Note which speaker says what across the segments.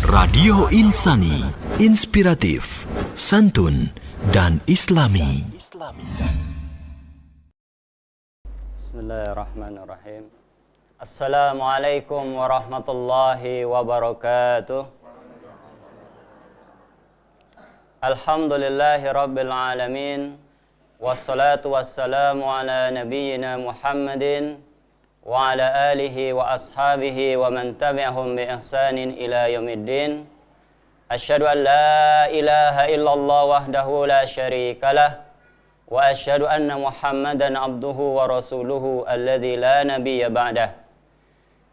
Speaker 1: Radio Insani, inspiratif, santun, dan islami.
Speaker 2: Bismillahirrahmanirrahim. Assalamualaikum warahmatullahi wabarakatuh. Alhamdulillahi rabbil alamin. Wassalatu wassalamu ala nabiyyina Muhammadin wa ala alihi wa ashabihi wa man tabi'ahum bi ihsanin ila yaumiddin. Asyhadu an la ilaha illallah wahdahu la syarikalah wa asyhadu anna Muhammadan abduhu wa rasuluhu alladzi la nabiyya ba'dah.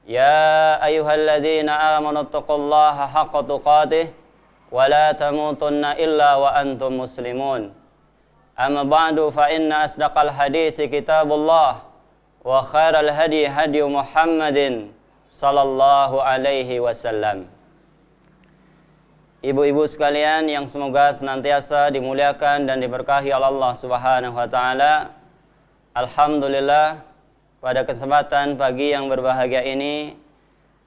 Speaker 2: Ya ayyuhalladzina amanu taqullaha haqqa tuqatih wa la tamutunna illa wa antum muslimun. Amma ba'du fa inna asdaqal hadisi kitabullah wa khairal hadi hadi Muhammadin sallallahu alaihi wasallam. Ibu-ibu sekalian yang semoga senantiasa dimuliakan dan diberkahi oleh Allah Subhanahu wa taala. Alhamdulillah, pada kesempatan pagi yang berbahagia ini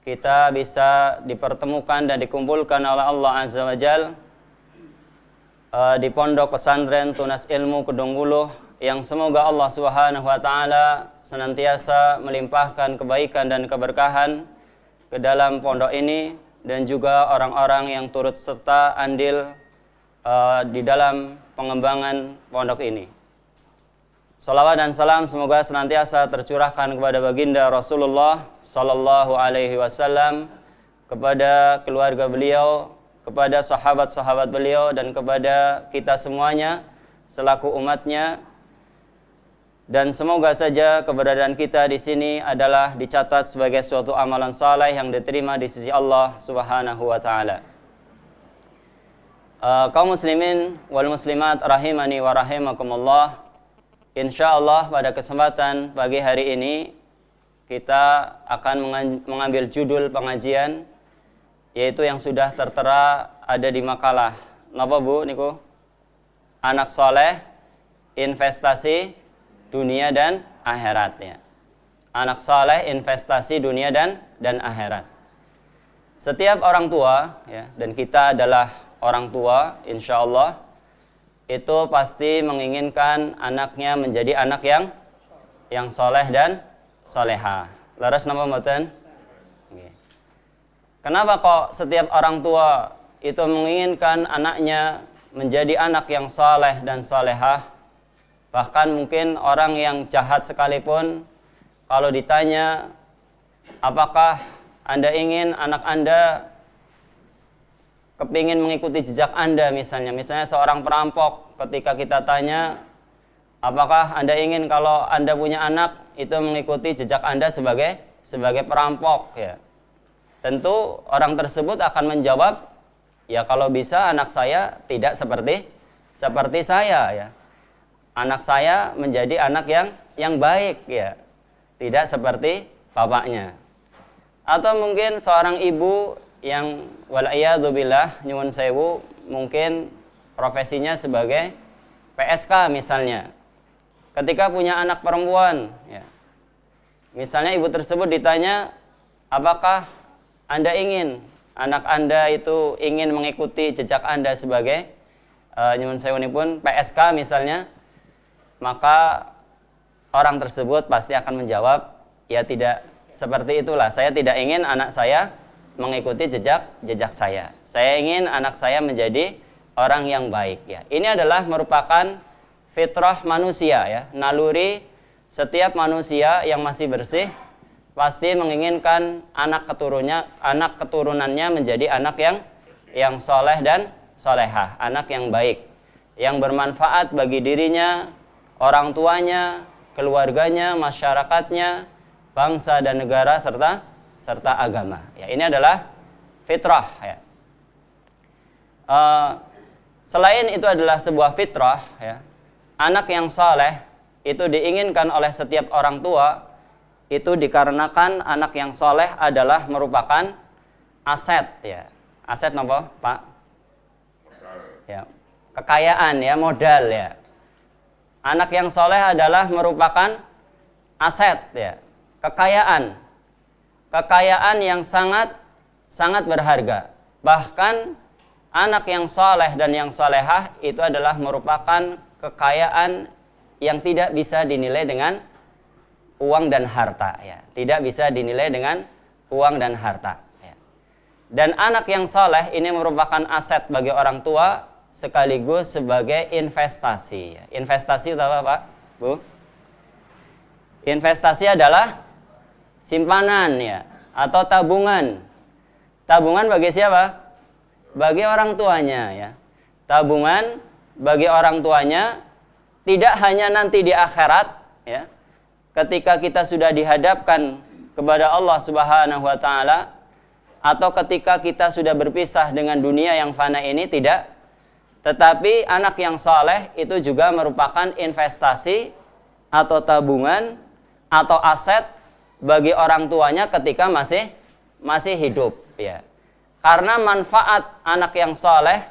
Speaker 2: kita bisa dipertemukan dan dikumpulkan oleh Allah Azza wa Jalla di Pondok Pesantren Tunas Ilmu Kedung Wuluh, yang semoga Allah Subhanahu wa taala senantiasa melimpahkan kebaikan dan keberkahan ke dalam pondok ini dan juga orang-orang yang turut serta andil di dalam pengembangan pondok ini. Salawat dan salam semoga senantiasa tercurahkan kepada baginda Rasulullah sallallahu alaihi wasallam, kepada keluarga beliau, kepada sahabat-sahabat beliau, dan kepada kita semuanya selaku umatnya. Dan semoga saja keberadaan kita di sini adalah dicatat sebagai suatu amalan saleh yang diterima di sisi Allah Subhanahu wa taala. Kaum muslimin wal muslimat rahimani wa rahimakumullah. Insyaallah pada kesempatan pagi hari ini kita akan mengambil judul pengajian, yaitu yang sudah tertera ada di makalah. Napa Bu niku? Anak soleh, investasi dunia dan akhiratnya. Anak soleh, investasi dunia dan akhirat. Setiap orang tua, ya, dan kita adalah orang tua, insya Allah, itu pasti menginginkan anaknya menjadi anak yang soleh dan soleha. Laras nama mboten? Kenapa kok setiap orang tua itu menginginkan anaknya menjadi anak yang soleh dan solehah? Bahkan mungkin orang yang jahat sekalipun, kalau ditanya, apakah Anda ingin anak Anda kepingin mengikuti jejak Anda misalnya seorang perampok, ketika kita tanya, apakah Anda ingin kalau Anda punya anak itu mengikuti jejak Anda sebagai perampok, ya? Tentu orang tersebut akan menjawab, ya kalau bisa anak saya tidak seperti saya, ya. Anak saya menjadi anak yang baik, ya, tidak seperti bapaknya. Atau mungkin seorang ibu yang wal'iyadzubillah nyuwun sewu, mungkin profesinya sebagai PSK misalnya. Ketika punya anak perempuan, ya, misalnya ibu tersebut ditanya, apakah Anda ingin anak Anda itu ingin mengikuti jejak Anda sebagai nyuwun sewu pun PSK misalnya, maka orang tersebut pasti akan menjawab, ya tidak seperti itulah. Saya tidak ingin anak saya mengikuti jejak saya. Saya ingin anak saya menjadi orang yang baik, ya. Ini adalah merupakan fitrah manusia, ya. Naluri setiap manusia yang masih bersih pasti menginginkan anak keturunannya menjadi anak yang soleh dan solehah, anak yang baik, yang bermanfaat bagi dirinya, orang tuanya, keluarganya, masyarakatnya, bangsa dan negara serta agama. Ya, ini adalah fitrah, ya. Selain itu adalah sebuah fitrah, ya. Anak yang saleh itu diinginkan oleh setiap orang tua, itu dikarenakan anak yang saleh adalah merupakan aset, ya. Aset apa, Pak? Ya, kekayaan, ya, modal, ya. Anak yang soleh adalah merupakan aset, ya, kekayaan yang sangat berharga. Bahkan anak yang soleh dan yang solehah itu adalah merupakan kekayaan yang tidak bisa dinilai dengan uang dan harta, ya. Tidak bisa dinilai dengan uang dan harta, ya. Dan anak yang soleh ini merupakan aset bagi orang tua sekaligus sebagai investasi, ya. Investasi itu apa, Pak? Bu? Investasi adalah simpanan, ya, atau tabungan. Tabungan bagi siapa? Bagi orang tuanya, ya. Tabungan bagi orang tuanya tidak hanya nanti di akhirat, ya. Ketika kita sudah dihadapkan kepada Allah Subhanahu wa taala atau ketika kita sudah berpisah dengan dunia yang fana ini, tidak. Tetapi anak yang saleh itu juga merupakan investasi atau tabungan atau aset bagi orang tuanya ketika masih hidup, ya. Karena manfaat anak yang saleh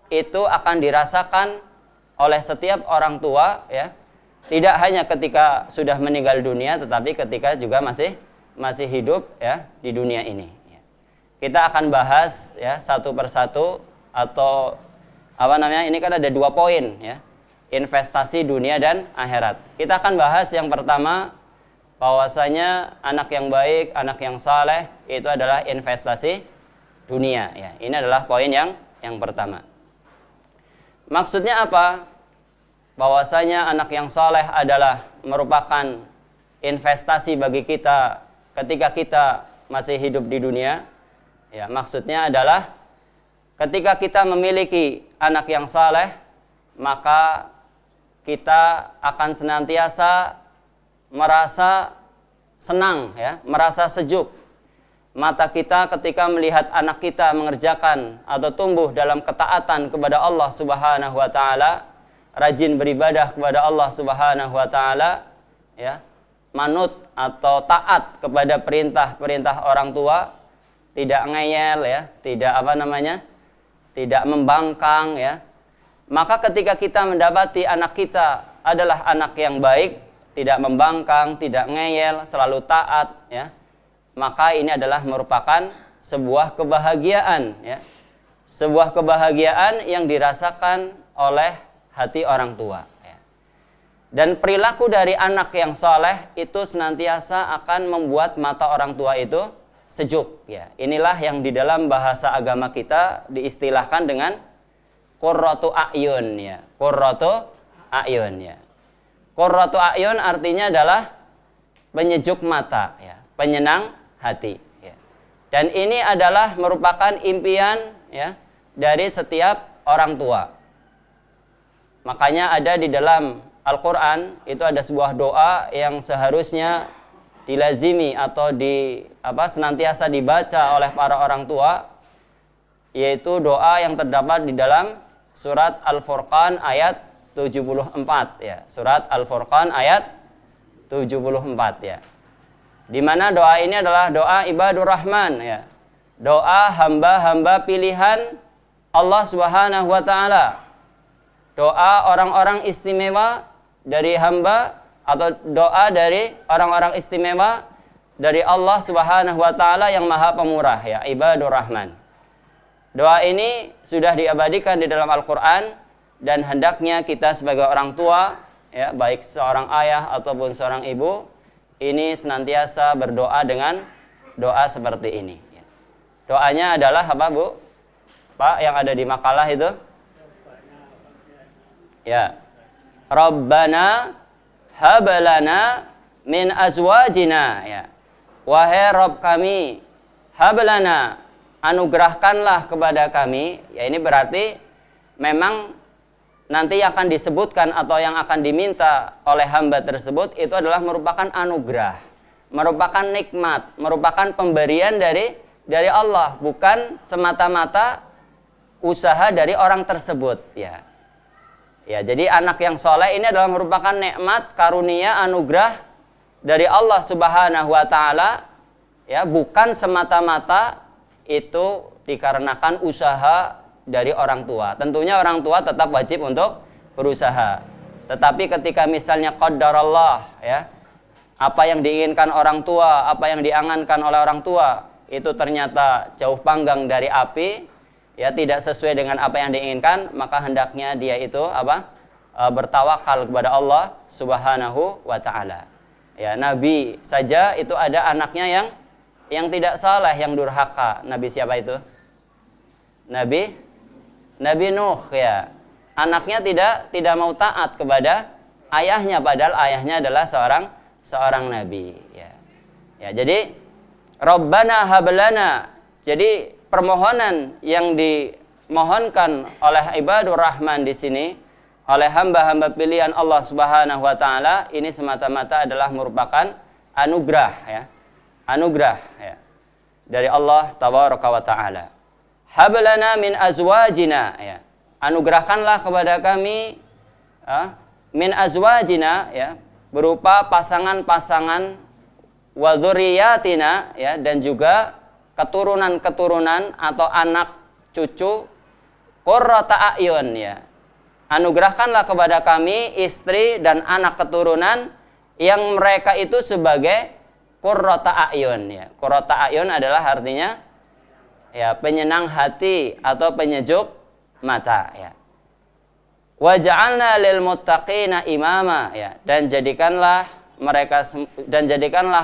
Speaker 2: itu akan dirasakan oleh setiap orang tua, ya. Tidak hanya ketika sudah meninggal dunia, tetapi ketika juga masih hidup, ya, di dunia ini. Ya. Kita akan bahas, ya, satu persatu atau ini kan ada 2 poin, ya. Investasi dunia dan akhirat. Kita akan bahas yang pertama, bahwasanya anak yang baik, anak yang saleh itu adalah investasi dunia, ya. Ini adalah poin yang pertama. Maksudnya apa? Bahwasanya anak yang soleh adalah merupakan investasi bagi kita ketika kita masih hidup di dunia. Ya, maksudnya adalah ketika kita memiliki anak yang soleh, maka kita akan senantiasa merasa senang, ya, merasa sejuk. Mata kita ketika melihat anak kita mengerjakan atau tumbuh dalam ketaatan kepada Allah Subhanahu wa taala, rajin beribadah kepada Allah Subhanahu wa taala, ya, manut atau taat kepada perintah-perintah orang tua, tidak ngeyel, ya, tidak membangkang, ya. Maka ketika kita mendapati anak kita adalah anak yang baik, tidak membangkang, tidak ngeyel, selalu taat, ya, maka ini adalah merupakan sebuah kebahagiaan, ya. Sebuah kebahagiaan yang dirasakan oleh hati orang tua, ya. Dan perilaku dari anak yang soleh itu senantiasa akan membuat mata orang tua itu sejuk, ya. Inilah yang di dalam bahasa agama kita diistilahkan dengan qurratu a'yun, ya. Qurratu a'yun, ya. Qurratu a'yun artinya adalah penyejuk mata, ya, penyenang hati, ya. Dan ini adalah merupakan impian, ya, dari setiap orang tua. Makanya ada di dalam Al-Quran itu ada sebuah doa yang seharusnya dilazimi atau senantiasa dibaca oleh para orang tua, yaitu doa yang terdapat di dalam surat Al-Furqan ayat 74, ya. Surat Al-Furqan ayat 74, ya. Di mana doa ini adalah doa ibadur rahman, ya. Doa hamba-hamba pilihan Allah Subhanahu wa taala. Doa orang-orang istimewa dari hamba atau doa dari orang-orang istimewa dari Allah Subhanahu wa taala yang Maha Pemurah, ya, ibadur rahman. Doa ini sudah diabadikan di dalam Al-Qur'an dan hendaknya kita sebagai orang tua, ya, baik seorang ayah ataupun seorang ibu, ini senantiasa berdoa dengan doa seperti ini, ya. Doanya adalah apa, Bu? Pak, yang ada di makalah itu? Ya. Rabbana hablana min azwajina, ya. Wahai Rabb kami, hablana, anugerahkanlah kepada kami. Ya, ini berarti memang nanti akan disebutkan atau yang akan diminta oleh hamba tersebut itu adalah merupakan anugerah, merupakan nikmat, merupakan pemberian dari Allah, bukan semata-mata usaha dari orang tersebut, ya. Ya, jadi anak yang soleh ini adalah merupakan nikmat, karunia, anugerah dari Allah Subhanahu wa taala, ya, bukan semata-mata itu dikarenakan usaha dari orang tua. Tentunya orang tua tetap wajib untuk berusaha. Tetapi ketika misalnya qadarullah, ya, apa yang diinginkan orang tua, apa yang diangankan oleh orang tua itu ternyata jauh panggang dari api, ya tidak sesuai dengan apa yang diinginkan, maka hendaknya dia itu bertawakal kepada Allah Subhanahu wa taala. Ya, Nabi saja itu ada anaknya yang tidak saleh, yang durhaka. Nabi siapa itu? Nabi Nuh, ya. Anaknya tidak mau taat kepada ayahnya, padahal ayahnya adalah seorang nabi, ya. Ya, jadi Rabbana hablana. Jadi permohonan yang dimohonkan oleh ibadur rahman di sini, oleh hamba-hamba pilihan Allah Subhanahu wa taala, ini semata-mata adalah merupakan anugerah, ya. Anugerah, ya, dari Allah tabaraka wa taala. Hablana min azwajina, ya. Anugerahkanlah kepada kami min azwajina, ya, berupa pasangan-pasangan, wa dzurriyyatina, ya, dan juga keturunan-keturunan atau anak cucu, qurrata a'yun, ya. Anugerahkanlah kepada kami istri dan anak keturunan yang mereka itu sebagai qurrata a'yun, ya. Qurrata a'yun adalah artinya, ya, penyenang hati atau penyejuk mata, ya. Waja'alna lil muttaqina imama, ya, dan jadikanlah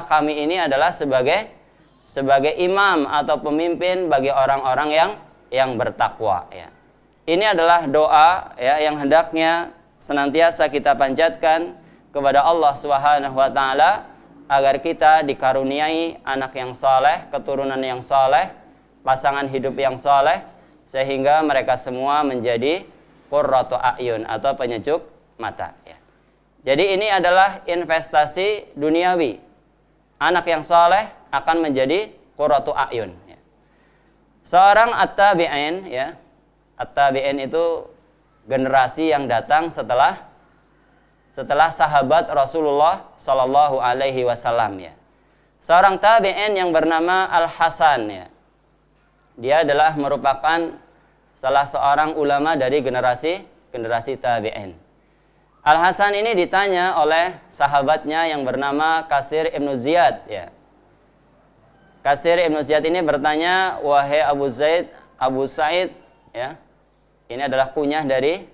Speaker 2: kami ini adalah sebagai imam atau pemimpin bagi orang-orang yang bertakwa, ya. Ini adalah doa, ya, yang hendaknya senantiasa kita panjatkan kepada Allah Subhanahu wa taala agar kita dikaruniai anak yang saleh, keturunan yang saleh, pasangan hidup yang saleh, sehingga mereka semua menjadi qurratu a'yun atau penyejuk mata, ya. Jadi ini adalah investasi duniawi. Anak yang saleh akan menjadi qurratu a'yun, ya. Seorang at-tabi'in, ya. At-tabi'in itu generasi yang datang setelah sahabat Rasulullah sallallahu alaihi wasallam, ya. Seorang tabi'in yang bernama Al-Hasan, ya. Dia adalah merupakan salah seorang ulama dari generasi tabi'in. Al-Hasan ini ditanya oleh sahabatnya yang bernama Katsir Ibnu Ziyad, ya. Katsir Ibnu Ziyad ini bertanya, "Wahai Abu Sa'id, ya." Ini adalah kunyah dari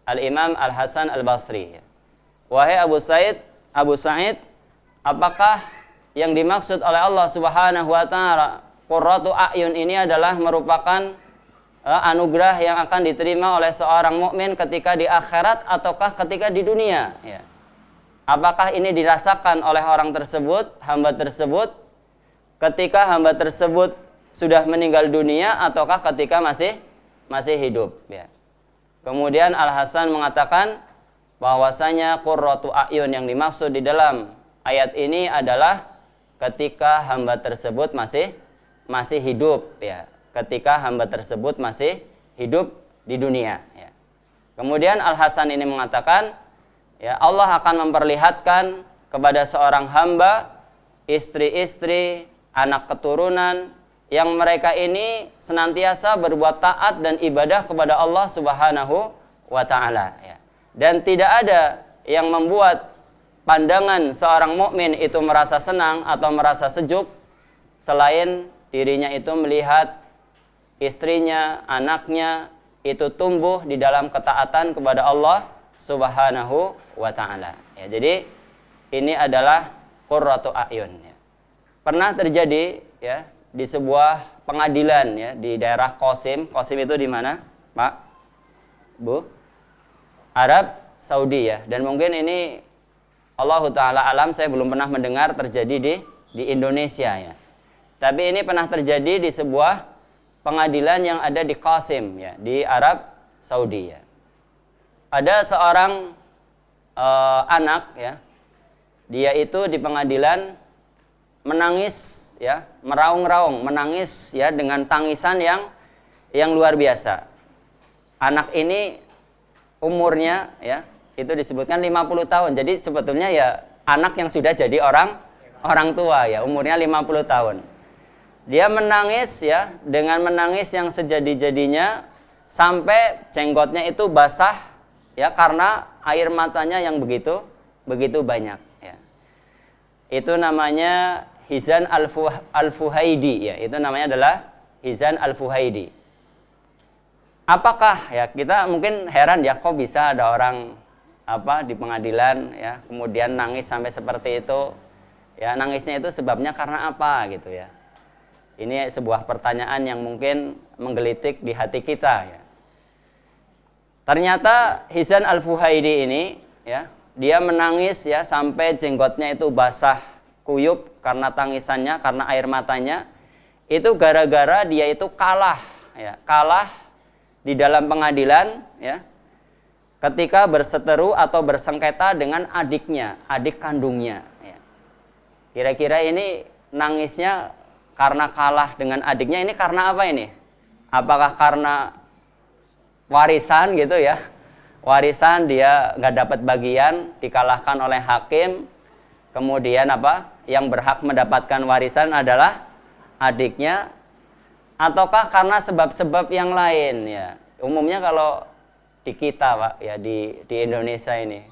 Speaker 2: Al-Imam Al-Hasan Al-Basri, ya. "Wahai Abu Sa'id, apakah yang dimaksud oleh Allah Subhanahu wa taala qurratu a'yun ini adalah merupakan anugerah yang akan diterima oleh seorang mukmin ketika di akhirat ataukah ketika di dunia, ya? Apakah ini dirasakan oleh orang tersebut, hamba tersebut, ketika hamba tersebut sudah meninggal dunia ataukah ketika masih hidup, ya?" Kemudian Al-Hasan mengatakan bahwasanya qurratu a'yun yang dimaksud di dalam ayat ini adalah ketika hamba tersebut masih hidup, ya. Ketika hamba tersebut masih hidup di dunia, ya. Kemudian Al-Hasan ini mengatakan, ya, Allah akan memperlihatkan kepada seorang hamba istri-istri, anak keturunan yang mereka ini senantiasa berbuat taat dan ibadah kepada Allah Subhanahu wa taala, ya. Dan tidak ada yang membuat pandangan seorang mukmin itu merasa senang atau merasa sejuk selain dirinya itu melihat istrinya, anaknya itu tumbuh di dalam ketaatan kepada Allah Subhanahu wa taala, ya. Jadi ini adalah qurratu a'yun, ya. Pernah terjadi, ya, di sebuah pengadilan, ya, di daerah Qasim. Qasim itu di mana, Pak? Bu? Arab Saudi, ya. Dan mungkin ini Allah taala alam, saya belum pernah mendengar terjadi di Indonesia, ya. Tapi ini pernah terjadi di sebuah pengadilan yang ada di Qasim, ya, di Arab Saudi, ya. Ada seorang anak, ya. Dia itu di pengadilan menangis, ya, meraung-raung, menangis, ya, dengan tangisan yang luar biasa. Anak ini umurnya, ya, itu disebutkan 50 tahun. Jadi sebetulnya, ya, anak yang sudah jadi orang tua, ya, umurnya 50 tahun. Dia menangis, ya, dengan menangis yang sejadi-jadinya sampai jenggotnya itu basah, ya, karena air matanya yang begitu banyak, ya. Itu namanya Hizan al-Fuhaidi, ya, itu namanya adalah Hizan al-Fuhaidi. Apakah, ya, kita mungkin heran ya, kok bisa ada orang di pengadilan, ya, kemudian nangis sampai seperti itu, ya, nangisnya itu sebabnya karena apa gitu ya. Ini sebuah pertanyaan yang mungkin menggelitik di hati kita, ya. Ternyata Hizan al-Fuhaidi ini, ya, dia menangis, ya, sampai jenggotnya itu basah kuyup karena tangisannya, karena air matanya. Itu gara-gara dia itu kalah, ya, kalah di dalam pengadilan, ya, ketika berseteru atau bersengketa dengan adiknya, adik kandungnya, ya. Kira-kira ini nangisnya karena kalah dengan adiknya, ini karena apa ini? Apakah karena warisan gitu ya? Warisan dia nggak dapat bagian, dikalahkan oleh hakim, kemudian yang berhak mendapatkan warisan adalah adiknya, ataukah karena sebab-sebab yang lain, ya? Umumnya kalau di kita, Pak, ya, di Indonesia ini,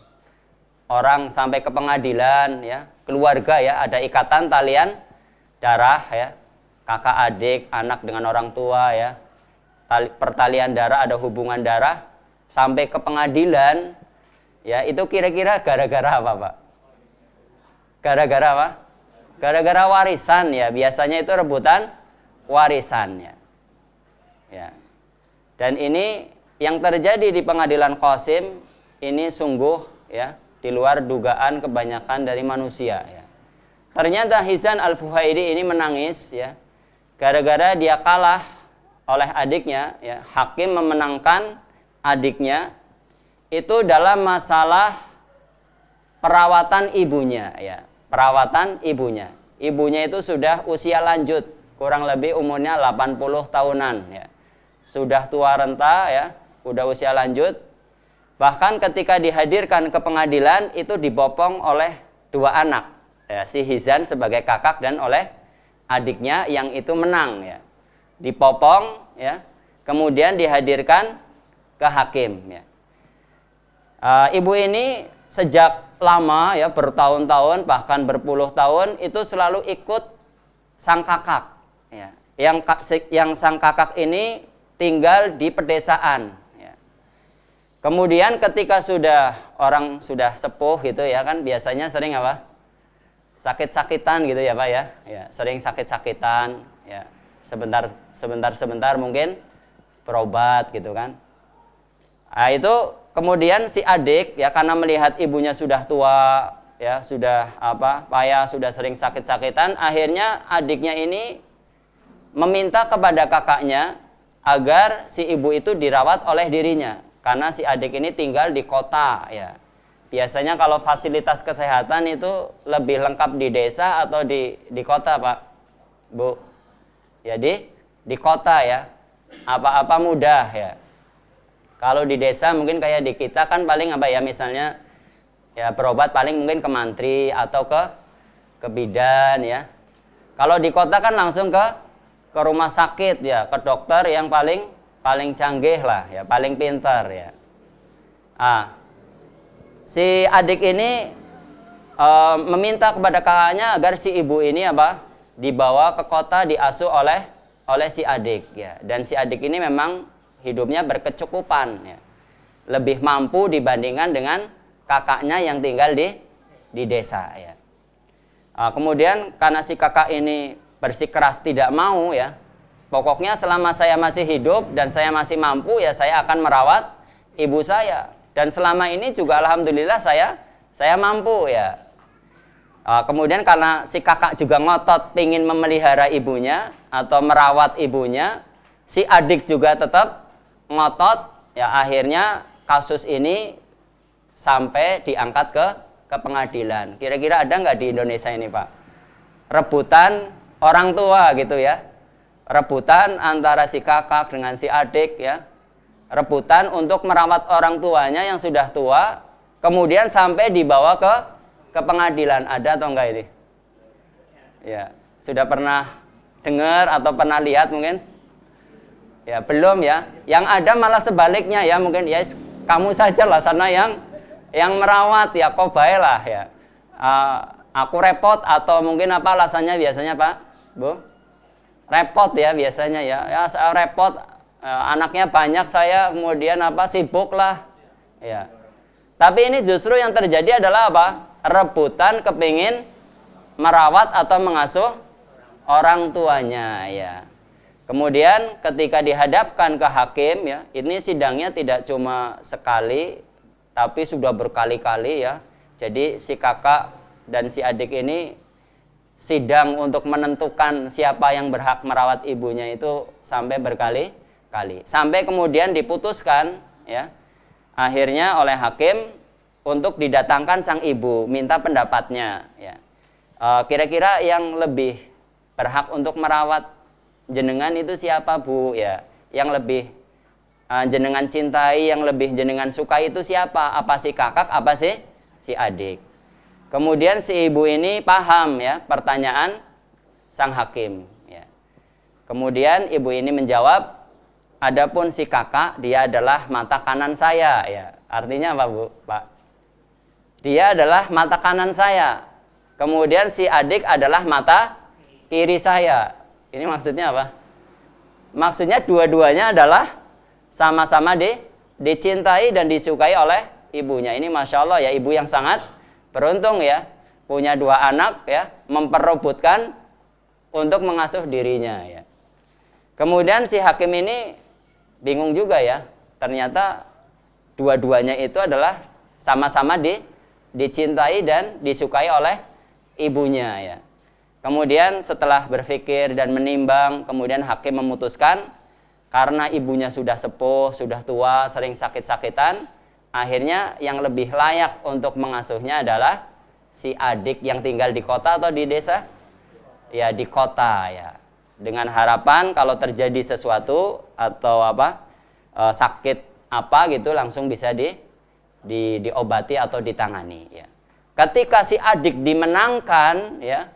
Speaker 2: orang sampai ke pengadilan, ya, keluarga, ya, ada ikatan talian darah, ya, kakak adik, anak dengan orang tua, ya, pertalian darah, ada hubungan darah, sampai ke pengadilan, ya, itu kira-kira gara-gara apa, Pak? Gara-gara apa? Gara-gara warisan, ya, biasanya itu rebutan warisannya, ya. Dan ini yang terjadi di pengadilan Qasim ini sungguh, ya, di luar dugaan kebanyakan dari manusia, ya. Ternyata Hizan al-Fuhaidi ini menangis, ya, gara-gara dia kalah oleh adiknya, ya. Hakim memenangkan adiknya itu dalam masalah perawatan ibunya, ya. Perawatan ibunya. Ibunya itu sudah usia lanjut, kurang lebih umurnya 80 tahunan, ya. Sudah tua renta, ya, udah usia lanjut. Bahkan ketika dihadirkan ke pengadilan itu dibopong oleh dua anak, ya, si Hizan sebagai kakak dan oleh adiknya yang itu menang, ya. Dipopong, ya, kemudian dihadirkan ke hakim, ya. Ibu ini sejak lama, ya, bertahun-tahun bahkan berpuluh tahun itu selalu ikut sang kakak, ya. Yang sang kakak ini tinggal di pedesaan, ya. Kemudian ketika orang sudah sepuh gitu, ya, kan biasanya sering apa? Sakit-sakitan gitu, ya, Pak, ya. Ya, sering sakit-sakitan, ya. Sebentar mungkin berobat gitu kan. Nah, itu kemudian si adik, ya, karena melihat ibunya sudah tua, ya, sudah payah, sudah sering sakit-sakitan, akhirnya adiknya ini meminta kepada kakaknya agar si ibu itu dirawat oleh dirinya, karena si adik ini tinggal di kota, ya. Biasanya kalau fasilitas kesehatan itu lebih lengkap di desa atau di kota, Pak, Bu? Ya, di kota, ya. Apa-apa mudah, ya. Kalau di desa mungkin kayak di kita kan paling ya, misalnya, ya, berobat paling mungkin ke mantri atau ke bidan, ya. Kalau di kota kan langsung ke rumah sakit, ya, ke dokter yang paling canggih lah, ya, paling pintar, ya. Si adik ini meminta kepada kakaknya agar si ibu ini dibawa ke kota, diasuh oleh si adik, ya. Dan si adik ini memang hidupnya berkecukupan, ya. Lebih mampu dibandingkan dengan kakaknya yang tinggal di desa, ya. Kemudian karena si kakak ini bersikeras tidak mau, ya, pokoknya selama saya masih hidup dan saya masih mampu, ya, saya akan merawat ibu saya. Dan selama ini juga alhamdulillah saya mampu, ya. Kemudian karena si kakak juga ngotot ingin memelihara ibunya atau merawat ibunya, si adik juga tetap ngotot, ya, akhirnya kasus ini sampai diangkat ke pengadilan. Kira-kira ada nggak di Indonesia ini, Pak? Rebutan orang tua gitu, ya. Rebutan antara si kakak dengan si adik, ya. Rebutan untuk merawat orang tuanya yang sudah tua, kemudian sampai dibawa ke pengadilan. Ada atau enggak ini? Ya, sudah pernah dengar atau pernah lihat mungkin? Ya, belum, ya. Yang ada malah sebaliknya, ya, mungkin, ya, kamu saja lah sana yang merawat, ya, kok baiklah, ya. aku repot atau mungkin apa alasannya biasanya Pak, Bu? Repot ya biasanya ya. Ya saya repot, anaknya banyak saya, kemudian apa sibuk lah. Ya. Tapi ini justru yang terjadi adalah apa? Rebutan kepingin merawat atau mengasuh orang tuanya ya. Kemudian ketika dihadapkan ke hakim ya, ini sidangnya tidak cuma sekali tapi sudah berkali-kali ya. Jadi si kakak dan si adik ini sidang untuk menentukan siapa yang berhak merawat ibunya itu sampai berkali-kali. Sampai kemudian diputuskan ya, akhirnya oleh hakim untuk didatangkan sang ibu, minta pendapatnya ya. Kira-kira yang lebih berhak untuk merawat jenengan itu siapa Bu ya? Yang lebih jenengan cintai, yang lebih jenengan sukai itu siapa? Apa si kakak, apa si adik? Kemudian si ibu ini paham ya pertanyaan sang hakim ya. Kemudian ibu ini menjawab, adapun si kakak dia adalah mata kanan saya ya. Artinya apa Bu? Pak? Dia adalah mata kanan saya. Kemudian si adik adalah mata kiri saya. Ini maksudnya apa? Maksudnya dua-duanya adalah sama-sama dicintai dan disukai oleh ibunya. Ini Masya Allah ya, ibu yang sangat beruntung ya. Punya dua anak ya, memperebutkan untuk mengasuh dirinya ya. Kemudian si hakim ini bingung juga ya. Ternyata dua-duanya itu adalah sama-sama dicintai dan disukai oleh ibunya ya. Kemudian setelah berpikir dan menimbang, kemudian hakim memutuskan karena ibunya sudah sepuh, sudah tua, sering sakit-sakitan, akhirnya yang lebih layak untuk mengasuhnya adalah si adik yang tinggal di kota atau di desa? Ya di kota ya. Dengan harapan kalau terjadi sesuatu atau apa sakit apa gitu langsung bisa diobati atau ditangani ya. Ketika si adik dimenangkan ya,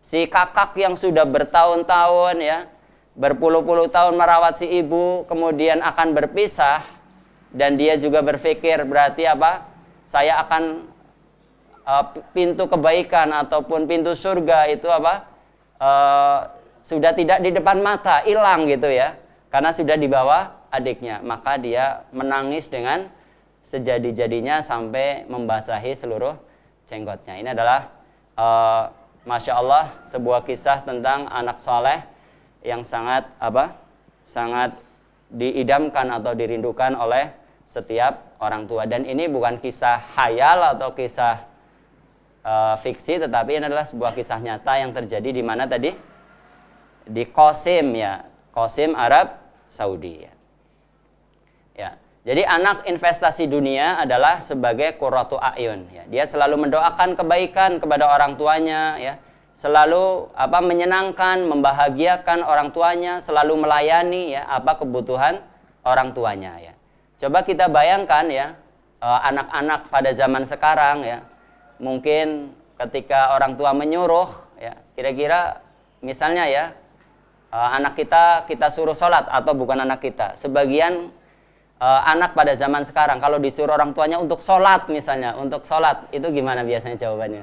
Speaker 2: si kakak yang sudah bertahun-tahun ya, berpuluh-puluh tahun merawat si ibu kemudian akan berpisah dan dia juga berpikir berarti apa? Saya akan pintu kebaikan ataupun pintu surga itu apa? Sudah tidak di depan mata, hilang gitu ya. Karena sudah dibawa adiknya, maka dia menangis dengan sejadi-jadinya sampai membasahi seluruh jenggotnya. Ini adalah Masya Allah sebuah kisah tentang anak soleh yang sangat sangat diidamkan atau dirindukan oleh setiap orang tua. Dan ini bukan kisah khayal atau kisah fiksi, tetapi ini adalah sebuah kisah nyata yang terjadi di mana tadi? Di Qasim ya, Qasim Arab Saudi ya. Ya. Jadi anak investasi dunia adalah sebagai qurratu a'yun ya. Dia selalu mendoakan kebaikan kepada orang tuanya ya. Selalu menyenangkan, membahagiakan orang tuanya, selalu melayani ya apa kebutuhan orang tuanya ya. Coba kita bayangkan ya, anak-anak pada zaman sekarang ya. Mungkin ketika orang tua menyuruh ya, kira-kira misalnya ya, anak kita suruh sholat atau bukan anak kita. Sebagian anak pada zaman sekarang kalau disuruh orang tuanya untuk sholat misalnya, untuk sholat itu gimana biasanya jawabannya?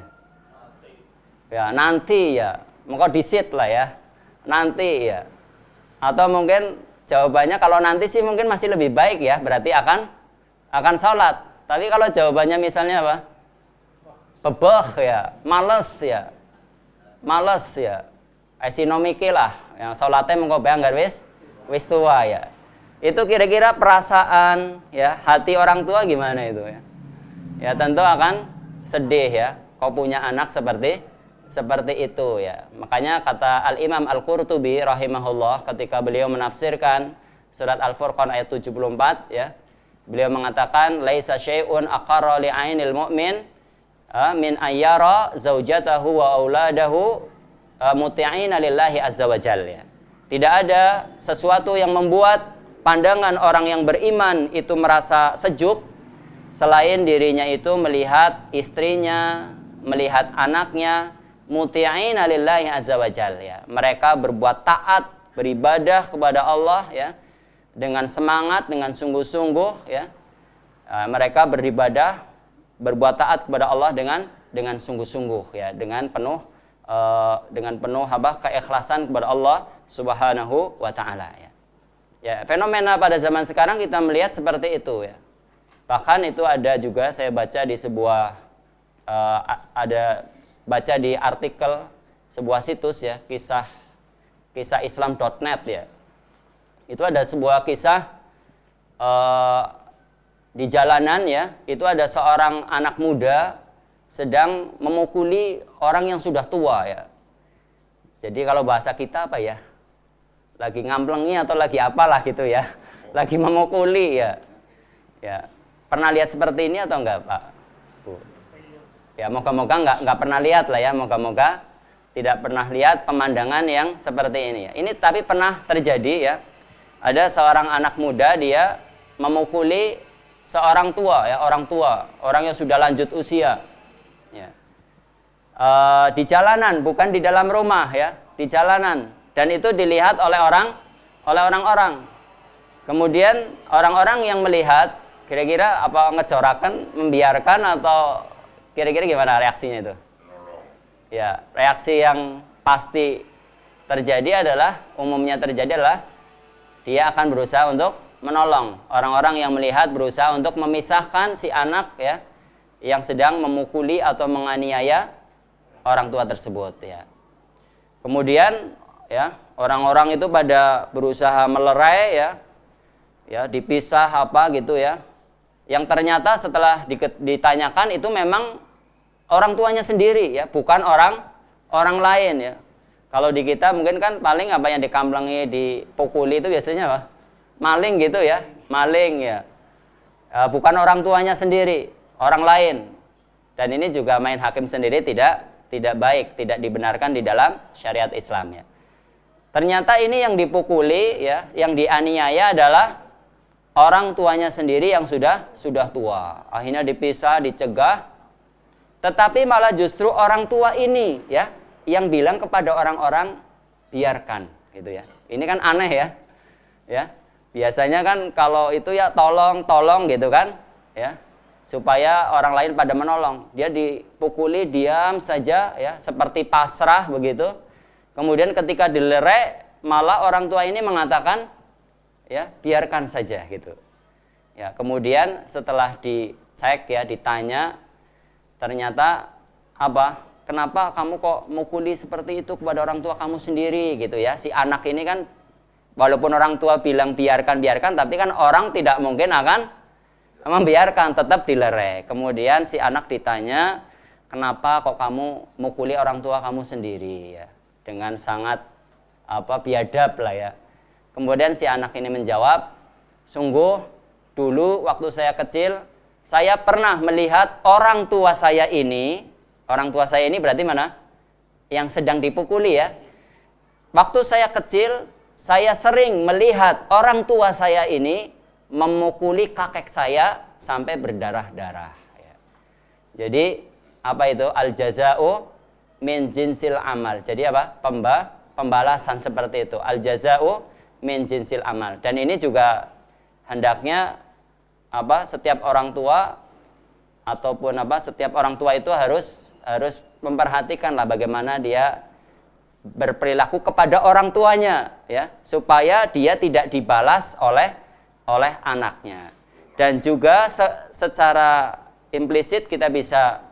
Speaker 2: Ya nanti ya, maka disit lah ya, nanti ya. Atau mungkin jawabannya kalau nanti sih mungkin masih lebih baik ya, berarti akan sholat. Tapi kalau jawabannya misalnya apa? Bebeh ya, males ya, esinomiki lah, yang sholatnya mengko banggar wis tua ya. Itu kira-kira perasaan ya hati orang tua gimana itu ya? Ya tentu akan sedih ya. Kau punya anak seperti itu ya. Makanya kata Al-Imam Al-Qurtubi rahimahullah ketika beliau menafsirkan surat Al-Furqan ayat 74 ya. Beliau mengatakan laisa syai'un aqarra li'ainil mu'min min ayyara zaujatahu wa auladahu muti'ina lillahi azza wajal ya. Tidak ada sesuatu yang membuat pandangan orang yang beriman itu merasa sejuk selain dirinya itu melihat istrinya, melihat anaknya muti'ina lillahi azza wajal ya. Mereka berbuat taat, beribadah kepada Allah ya dengan semangat, dengan sungguh-sungguh ya. Mereka beribadah, berbuat taat kepada Allah dengan dengan sungguh-sungguh ya, dengan penuh keikhlasan kepada Allah Subhanahu wa taala ya. Ya, fenomena pada zaman sekarang kita melihat seperti itu ya. Bahkan itu ada juga saya baca di sebuah baca di artikel sebuah situs ya, kisah islam.net ya. Itu ada sebuah kisah di jalanan ya, itu ada seorang anak muda sedang memukuli orang yang sudah tua ya. Jadi kalau bahasa kita apa ya? Lagi ngamplengi atau lagi apalah gitu ya. Lagi memukuli ya. Ya. Pernah lihat seperti ini atau enggak, Pak? Bu. Ya, moga-moga enggak pernah lihat lah ya, moga-moga tidak pernah lihat pemandangan yang seperti ini ya. Ini tapi pernah terjadi ya. Ada seorang anak muda dia memukuli seorang tua ya, orang yang sudah lanjut usia. Ya. Di jalanan, bukan di dalam rumah ya, di jalanan. Dan itu dilihat oleh orang-orang. Kemudian orang-orang yang melihat kira-kira apa ngecorakan, membiarkan atau kira-kira gimana reaksinya itu? Ya, reaksi yang pasti umumnya terjadi adalah dia akan berusaha untuk menolong. Orang-orang yang melihat berusaha untuk memisahkan si anak ya yang sedang memukuli atau menganiaya orang tua tersebut ya. Kemudian ya, orang-orang itu pada berusaha melerai ya, dipisah apa gitu ya. Yang ternyata setelah ditanyakan itu memang orang tuanya sendiri ya, bukan orang lain ya. Kalau di kita mungkin kan paling apa yang dikamplengi, dipukuli itu biasanya apa? Maling gitu ya, maling ya. Bukan orang tuanya sendiri, orang lain. Dan ini juga main hakim sendiri tidak baik, tidak dibenarkan di dalam syariat Islam ya. Ternyata ini yang dipukuli ya, yang dianiaya adalah orang tuanya sendiri yang sudah tua. Akhirnya dipisah, dicegah. Tetapi malah justru orang tua ini ya yang bilang kepada orang-orang biarkan gitu ya. Ini kan aneh ya. Ya. Biasanya kan kalau itu ya tolong gitu kan ya. Supaya orang lain pada menolong. Dia dipukuli diam saja ya, seperti pasrah begitu. Kemudian ketika dilerai malah orang tua ini mengatakan ya biarkan saja gitu. Ya, kemudian setelah dicek ya, ditanya, ternyata apa? Kenapa kamu kok mukuli seperti itu kepada orang tua kamu sendiri gitu ya? Si anak ini kan walaupun orang tua bilang biarkan, tapi kan orang tidak mungkin akan membiarkan, tetap dilerai. Kemudian si anak ditanya, kenapa kok kamu mukuli orang tua kamu sendiri ya? Dengan sangat biadab lah ya. Kemudian si anak ini menjawab, sungguh dulu waktu saya kecil saya pernah melihat orang tua saya ini berarti mana? Yang sedang dipukuli ya. Waktu saya kecil saya sering melihat orang tua saya ini memukuli kakek saya sampai berdarah-darah ya. Jadi apa itu? Al jaza'u min jinsil amal. Jadi apa? Pembalasan seperti itu. Al jaza'u min jinsil amal. Dan ini juga hendaknya setiap orang tua ataupun setiap orang tua itu harus memperhatikan lah bagaimana dia berperilaku kepada orang tuanya ya, supaya dia tidak dibalas oleh anaknya. Dan juga secara implisit kita bisa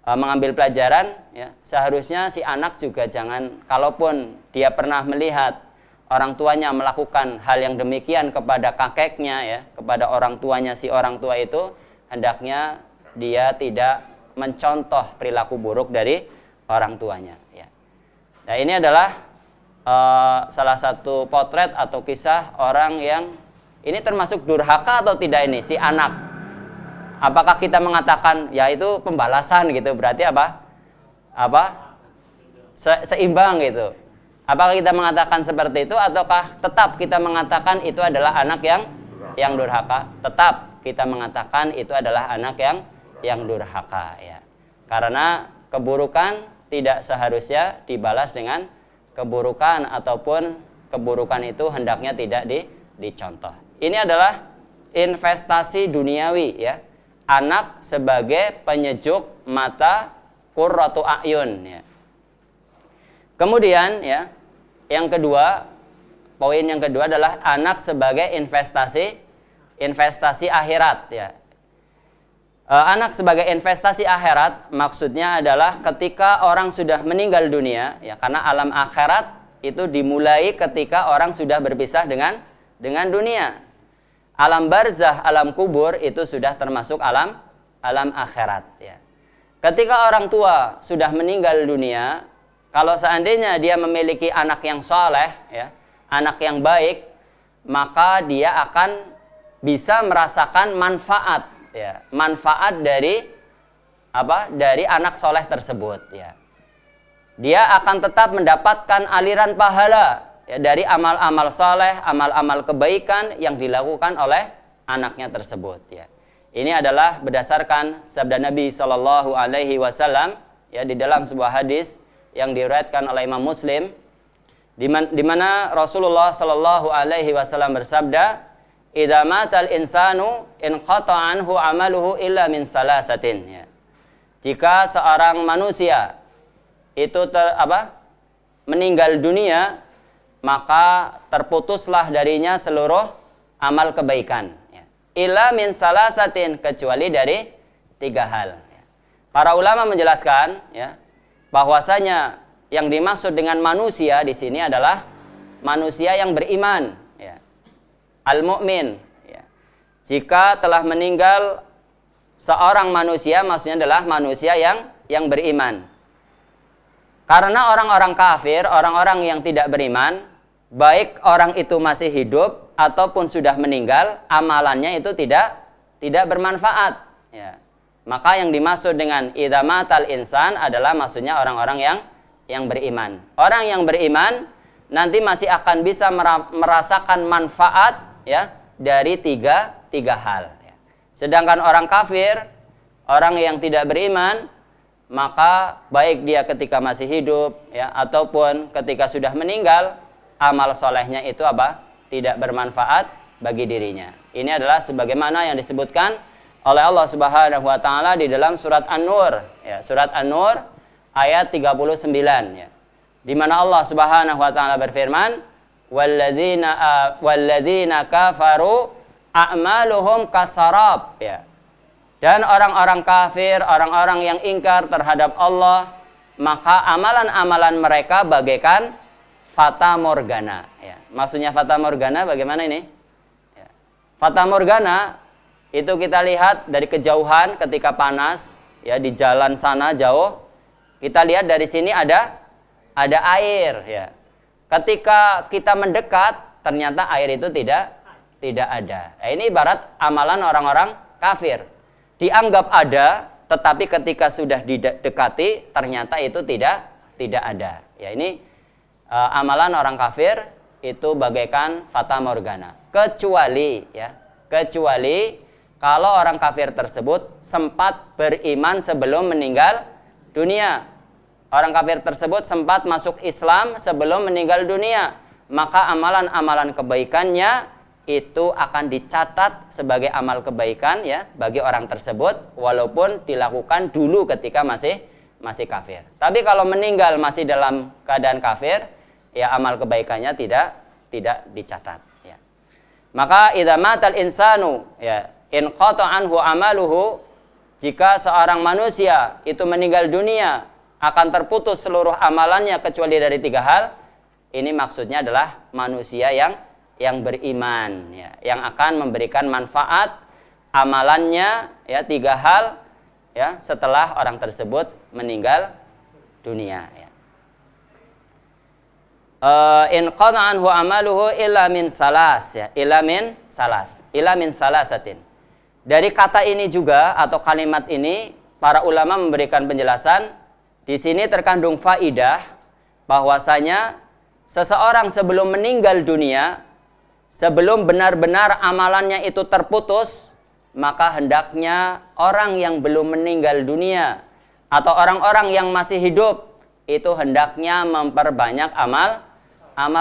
Speaker 2: mengambil pelajaran ya, seharusnya si anak juga jangan, kalaupun dia pernah melihat orang tuanya melakukan hal yang demikian kepada kakeknya ya, kepada orang tuanya si orang tua itu, hendaknya dia tidak mencontoh perilaku buruk dari orang tuanya ya. Nah, ini adalah salah satu potret atau kisah orang yang ini termasuk durhaka atau tidak ini si anak. Apakah kita mengatakan ya itu pembalasan gitu, berarti seimbang gitu. Apakah kita mengatakan seperti itu ataukah tetap kita mengatakan itu adalah anak yang durhaka? Tetap kita mengatakan itu adalah anak yang durhaka ya. Karena keburukan tidak seharusnya dibalas dengan keburukan, ataupun keburukan itu hendaknya tidak dicontoh. Ini adalah investasi duniawi ya. Anak sebagai penyejuk mata qurratu a'yun ya. Kemudian ya, yang kedua, poin yang kedua adalah anak sebagai investasi akhirat ya. Anak sebagai investasi akhirat maksudnya adalah ketika orang sudah meninggal dunia ya, karena alam akhirat itu dimulai ketika orang sudah berpisah dengan dunia. Alam barzah, alam kubur itu sudah termasuk alam akhirat ya. Ketika orang tua sudah meninggal dunia, kalau seandainya dia memiliki anak yang soleh ya, anak yang baik, maka dia akan bisa merasakan manfaat ya, manfaat dari dari anak soleh tersebut ya. Dia akan tetap mendapatkan aliran pahala ya, dari amal-amal soleh, amal-amal kebaikan yang dilakukan oleh anaknya tersebut ya. Ini adalah berdasarkan sabda Nabi SAW ya, di dalam sebuah hadis yang diriwayatkan oleh Imam Muslim, di mana Rasulullah SAW bersabda, "Idza matal insanu inqata'a anhu amaluhu illa min salasatin." Ya. Jika seorang manusia itu meninggal dunia, maka terputuslah darinya seluruh amal kebaikan. Ya. Illa min salasatin, kecuali dari 3 hal. Ya. Para ulama menjelaskan ya, bahwasanya yang dimaksud dengan manusia di sini adalah manusia yang beriman. Ya. Al-mu'min ya. Jika telah meninggal seorang manusia, maksudnya adalah manusia yang beriman. Karena orang-orang kafir, orang-orang yang tidak beriman, baik orang itu masih hidup ataupun sudah meninggal, amalannya itu tidak bermanfaat ya. Maka yang dimaksud dengan idza matal insan adalah maksudnya orang-orang yang beriman. Orang yang beriman nanti masih akan bisa merasakan manfaat ya dari tiga hal ya. Sedangkan orang kafir, orang yang tidak beriman, maka baik dia ketika masih hidup ya ataupun ketika sudah meninggal, amal solehnya itu tidak bermanfaat bagi dirinya. Ini adalah sebagaimana yang disebutkan oleh Allah Subhanahu wa taala di dalam surat An-Nur ya, surat An-Nur ayat 39 ya. Di mana Allah Subhanahu wa taala berfirman, walladzina kafaru a'maluhum kasarab ya. Dan orang-orang kafir, orang-orang yang ingkar terhadap Allah, maka amalan-amalan mereka bagaikan fata morgana ya. Maksudnya fata morgana bagaimana ini? Ya. Fata morgana itu kita lihat dari kejauhan ketika panas ya, di jalan sana jauh, kita lihat dari sini ada air ya. Ketika kita mendekat, ternyata air itu tidak ada. Nah, ini ibarat amalan orang-orang kafir. Dianggap ada, tetapi ketika sudah didekati, ternyata itu tidak ada. Ya, ini amalan orang kafir itu bagaikan fata morgana. Kecuali kalau orang kafir tersebut sempat beriman sebelum meninggal dunia. Orang kafir tersebut sempat masuk Islam sebelum meninggal dunia, maka amalan-amalan kebaikannya itu akan dicatat sebagai amal kebaikan ya bagi orang tersebut, walaupun dilakukan dulu ketika masih kafir. Tapi kalau meninggal masih dalam keadaan kafir, ya amal kebaikannya tidak dicatat ya. Maka idza matal insanu ya in qata anhu amaluhu, jika seorang manusia itu meninggal dunia akan terputus seluruh amalannya kecuali dari 3 hal. Ini maksudnya adalah manusia yang beriman ya, yang akan memberikan manfaat amalannya ya 3 hal ya setelah orang tersebut meninggal dunia ya. In qata anhu amaluhu illa min salas ya, illa min salasatin. Dari kata ini juga atau kalimat ini para ulama memberikan penjelasan. Di sini terkandung faidah bahwasanya seseorang sebelum meninggal dunia, sebelum benar-benar amalannya itu terputus, maka hendaknya orang yang belum meninggal dunia atau orang-orang yang masih hidup itu hendaknya memperbanyak amal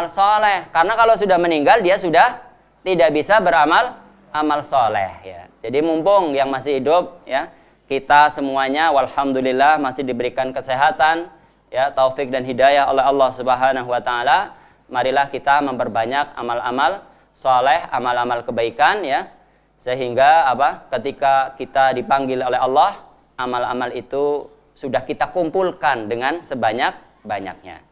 Speaker 2: soleh. Karena kalau sudah meninggal dia sudah tidak bisa beramal soleh ya. Jadi mumpung yang masih hidup ya, kita semuanya walhamdulillah masih diberikan kesehatan, ya, taufik dan hidayah oleh Allah Subhanahu wa taala. Marilah kita memperbanyak amal-amal saleh, amal-amal kebaikan, ya. Sehingga ketika kita dipanggil oleh Allah, amal-amal itu sudah kita kumpulkan dengan sebanyak-banyaknya.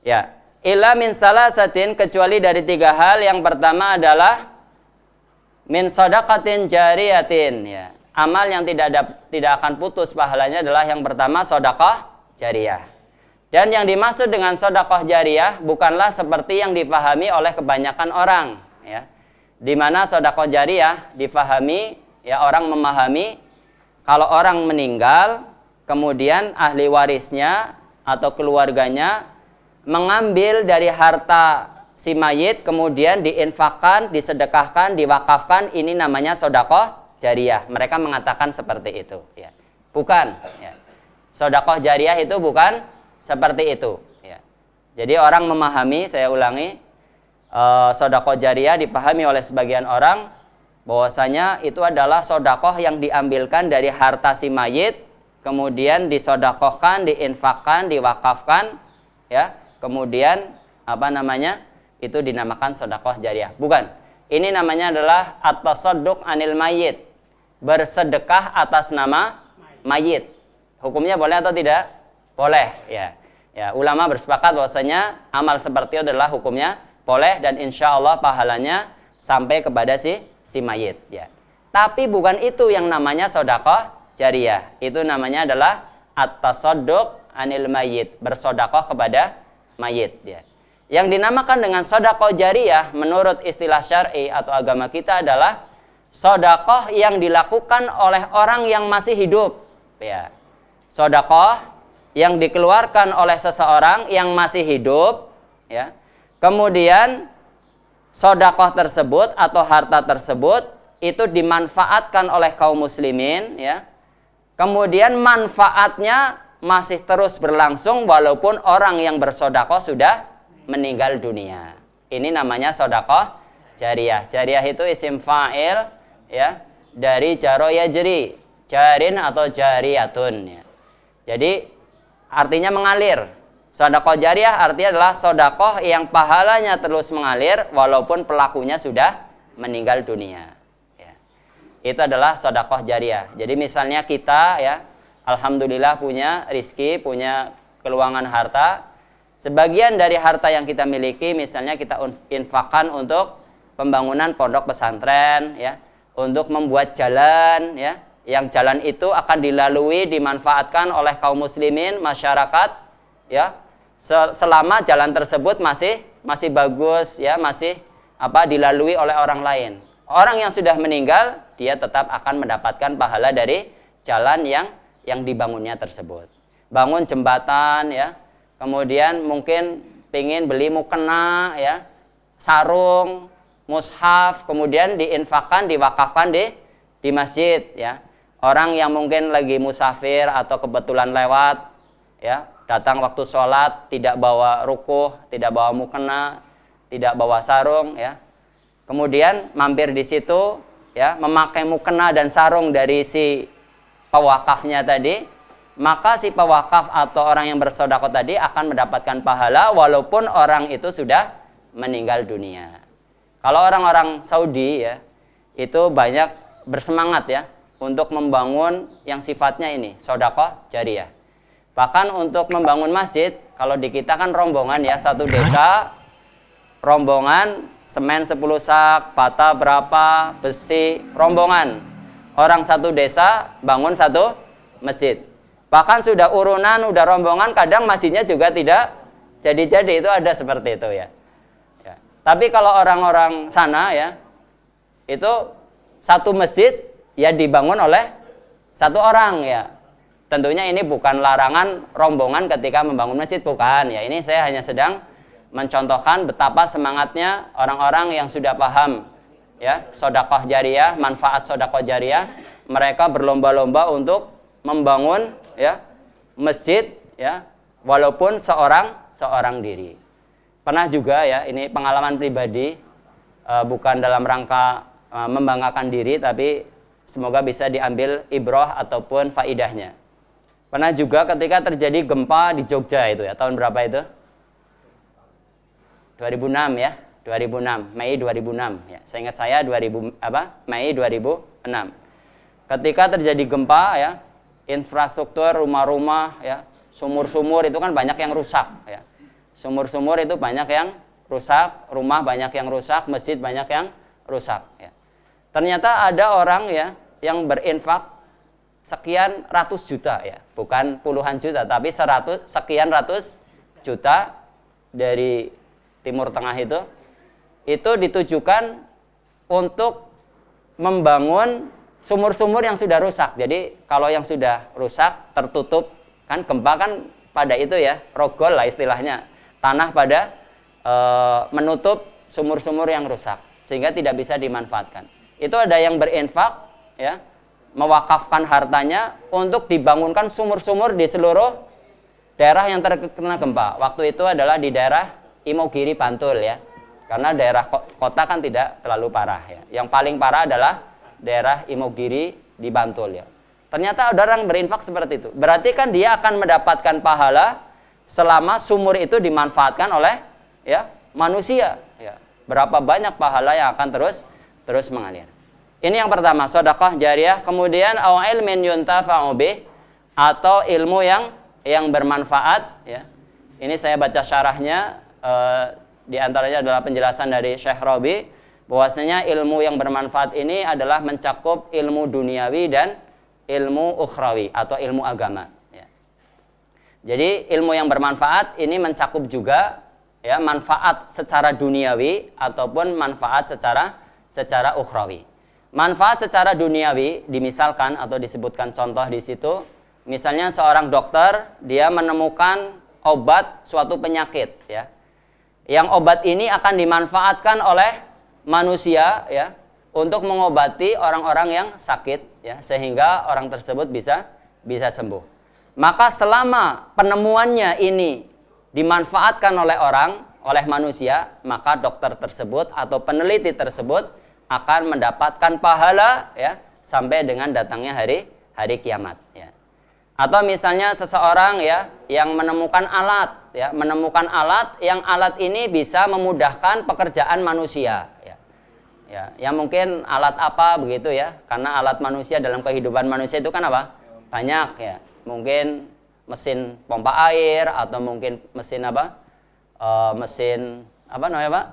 Speaker 2: Ya, illa min salasatin, kecuali dari 3 hal. Yang pertama adalah min shadaqatin jariyatin, ya. Amal yang tidak akan putus pahalanya adalah yang pertama sedekah jariyah. Dan yang dimaksud dengan sedekah jariyah bukanlah seperti yang dipahami oleh kebanyakan orang, ya. Di mana sedekah jariyah difahami, ya, orang memahami kalau orang meninggal kemudian ahli warisnya atau keluarganya mengambil dari harta si mayit kemudian diinfakkan, disedekahkan, diwakafkan, ini namanya sedekah jariyah. Mereka mengatakan seperti itu, ya. Bukan, ya. Sedekah jariyah itu bukan seperti itu, ya. Jadi orang memahami, saya ulangi, sedekah jariyah dipahami oleh sebagian orang bahwasanya itu adalah sedekah yang diambilkan dari harta si mayit kemudian disedekahkan, diinfakkan, diwakafkan, ya. Kemudian itu dinamakan sedekah jariyah. Bukan. Ini namanya adalah at-tasadduq anil mayyit, bersedekah atas nama mayit. Hukumnya boleh atau tidak? Boleh, ya. Ya, ulama bersepakat bahwasanya amal seperti itu adalah hukumnya boleh dan insya Allah pahalanya sampai kepada si mayit, ya. Tapi bukan itu yang namanya sedekah jariyah. Itu namanya adalah at-tasadduq anil mayyit, bersedekah kepada mayit, ya. Yang dinamakan dengan sedekah jariyah menurut istilah syar'i atau agama kita adalah sedekah yang dilakukan oleh orang yang masih hidup, ya. Sedekah yang dikeluarkan oleh seseorang yang masih hidup, ya. Kemudian sedekah tersebut atau harta tersebut itu dimanfaatkan oleh kaum muslimin, ya. Kemudian manfaatnya masih terus berlangsung walaupun orang yang bersedekah sudah meninggal dunia. Ini namanya sedekah jariyah. Jariyah itu isim fa'il, ya, dari jaro yajri, jarin atau jariyatun, ya. Jadi artinya mengalir. Sedekah jariyah artinya adalah sedekah yang pahalanya terus mengalir walaupun pelakunya sudah meninggal dunia, ya. Itu adalah sedekah jariyah. Jadi misalnya kita, ya, alhamdulillah punya rizki, punya keluangan harta. Sebagian dari harta yang kita miliki misalnya kita infakkan untuk pembangunan pondok pesantren, ya, untuk membuat jalan, ya, yang jalan itu akan dilalui, dimanfaatkan oleh kaum muslimin, masyarakat, ya, selama jalan tersebut masih bagus, ya, masih dilalui oleh orang lain. Orang yang sudah meninggal dia tetap akan mendapatkan pahala dari jalan yang dibangunnya tersebut. Bangun jembatan, ya. Kemudian mungkin pengen beli mukena, ya, sarung, mushaf, kemudian diinfakkan, diwakafkan di masjid, ya. Orang yang mungkin lagi musafir atau kebetulan lewat, ya, datang waktu sholat tidak bawa rukuh, tidak bawa mukena, tidak bawa sarung, ya. Kemudian mampir di situ, ya, memakai mukena dan sarung dari si pewakafnya tadi, maka si pewakaf atau orang yang bersedekah tadi akan mendapatkan pahala walaupun orang itu sudah meninggal dunia. Kalau orang-orang Saudi, ya, itu banyak bersemangat, ya, untuk membangun yang sifatnya ini sedekah jariyah. Bahkan untuk membangun masjid, kalau di kita kan rombongan, ya, satu desa rombongan semen 10 sak, bata berapa, besi, rombongan. Orang satu desa bangun satu masjid. Bahkan sudah urunan, udah rombongan, kadang masjidnya juga tidak jadi-jadi. Itu ada seperti itu, ya. Ya. Tapi kalau orang-orang sana, ya, itu satu masjid ya dibangun oleh satu orang, ya. Tentunya ini bukan larangan rombongan ketika membangun masjid, bukan, ya. Ini saya hanya sedang mencontohkan betapa semangatnya orang-orang yang sudah paham, ya, sedekah jariyah, manfaat sedekah jariyah. Mereka berlomba-lomba untuk membangun, ya, masjid, ya, walaupun seorang diri. Pernah juga, ya, ini pengalaman pribadi, bukan dalam rangka membanggakan diri, tapi semoga bisa diambil ibrah ataupun faidahnya. Pernah juga ketika terjadi gempa di Jogja itu ya, tahun berapa itu? 2006 ya, 2006, Mei 2006 ya. Seingat saya Mei 2006. Ketika terjadi gempa ya, infrastruktur rumah-rumah ya, sumur-sumur itu kan banyak yang rusak ya. Sumur-sumur itu banyak yang rusak, rumah banyak yang rusak, masjid banyak yang rusak ya. Ternyata ada orang ya yang berinfak sekian ratus juta ya, bukan puluhan juta tapi sekian ratus juta dari Timur Tengah itu ditujukan untuk membangun sumur-sumur yang sudah rusak. Jadi kalau yang sudah rusak tertutup kan, gempa kan pada itu ya, rogol lah istilahnya, tanah pada menutup sumur-sumur yang rusak sehingga tidak bisa dimanfaatkan. Itu ada yang berinfak ya, mewakafkan hartanya untuk dibangunkan sumur-sumur di seluruh daerah yang terkena gempa. Waktu itu adalah di daerah Imogiri, Bantul ya. Karena daerah kota kan tidak terlalu parah ya. Yang paling parah adalah daerah Imogiri di Bantul ya. Ternyata ada orang berinfak seperti itu. Berarti kan dia akan mendapatkan pahala selama sumur itu dimanfaatkan oleh ya manusia ya. Berapa banyak pahala yang akan terus mengalir. Ini yang pertama, sedekah jariyah. Kemudian au ilmin yuntafa'u bih, atau ilmu yang bermanfaat ya. Ini saya baca syarahnya, di antaranya adalah penjelasan dari Syekh Rabi bahwasanya ilmu yang bermanfaat ini adalah mencakup ilmu duniawi dan ilmu ukhrawi atau ilmu agama ya. Jadi ilmu yang bermanfaat ini mencakup juga ya manfaat secara duniawi ataupun manfaat secara ukhrawi. Manfaat secara duniawi dimisalkan atau disebutkan contoh di situ, misalnya seorang dokter dia menemukan obat suatu penyakit ya. Yang obat ini akan dimanfaatkan oleh manusia ya untuk mengobati orang-orang yang sakit ya, sehingga orang tersebut bisa sembuh. Maka selama penemuannya ini dimanfaatkan oleh manusia, maka dokter tersebut atau peneliti tersebut akan mendapatkan pahala ya sampai dengan datangnya hari kiamat ya. Atau misalnya seseorang ya yang menemukan alat yang alat ini bisa memudahkan pekerjaan manusia ya. Ya, yang mungkin alat apa begitu ya? Karena alat manusia dalam kehidupan manusia itu kan apa? Banyak ya. Mungkin mesin pompa air atau mungkin mesin apa? Mesin apa namanya, Pak?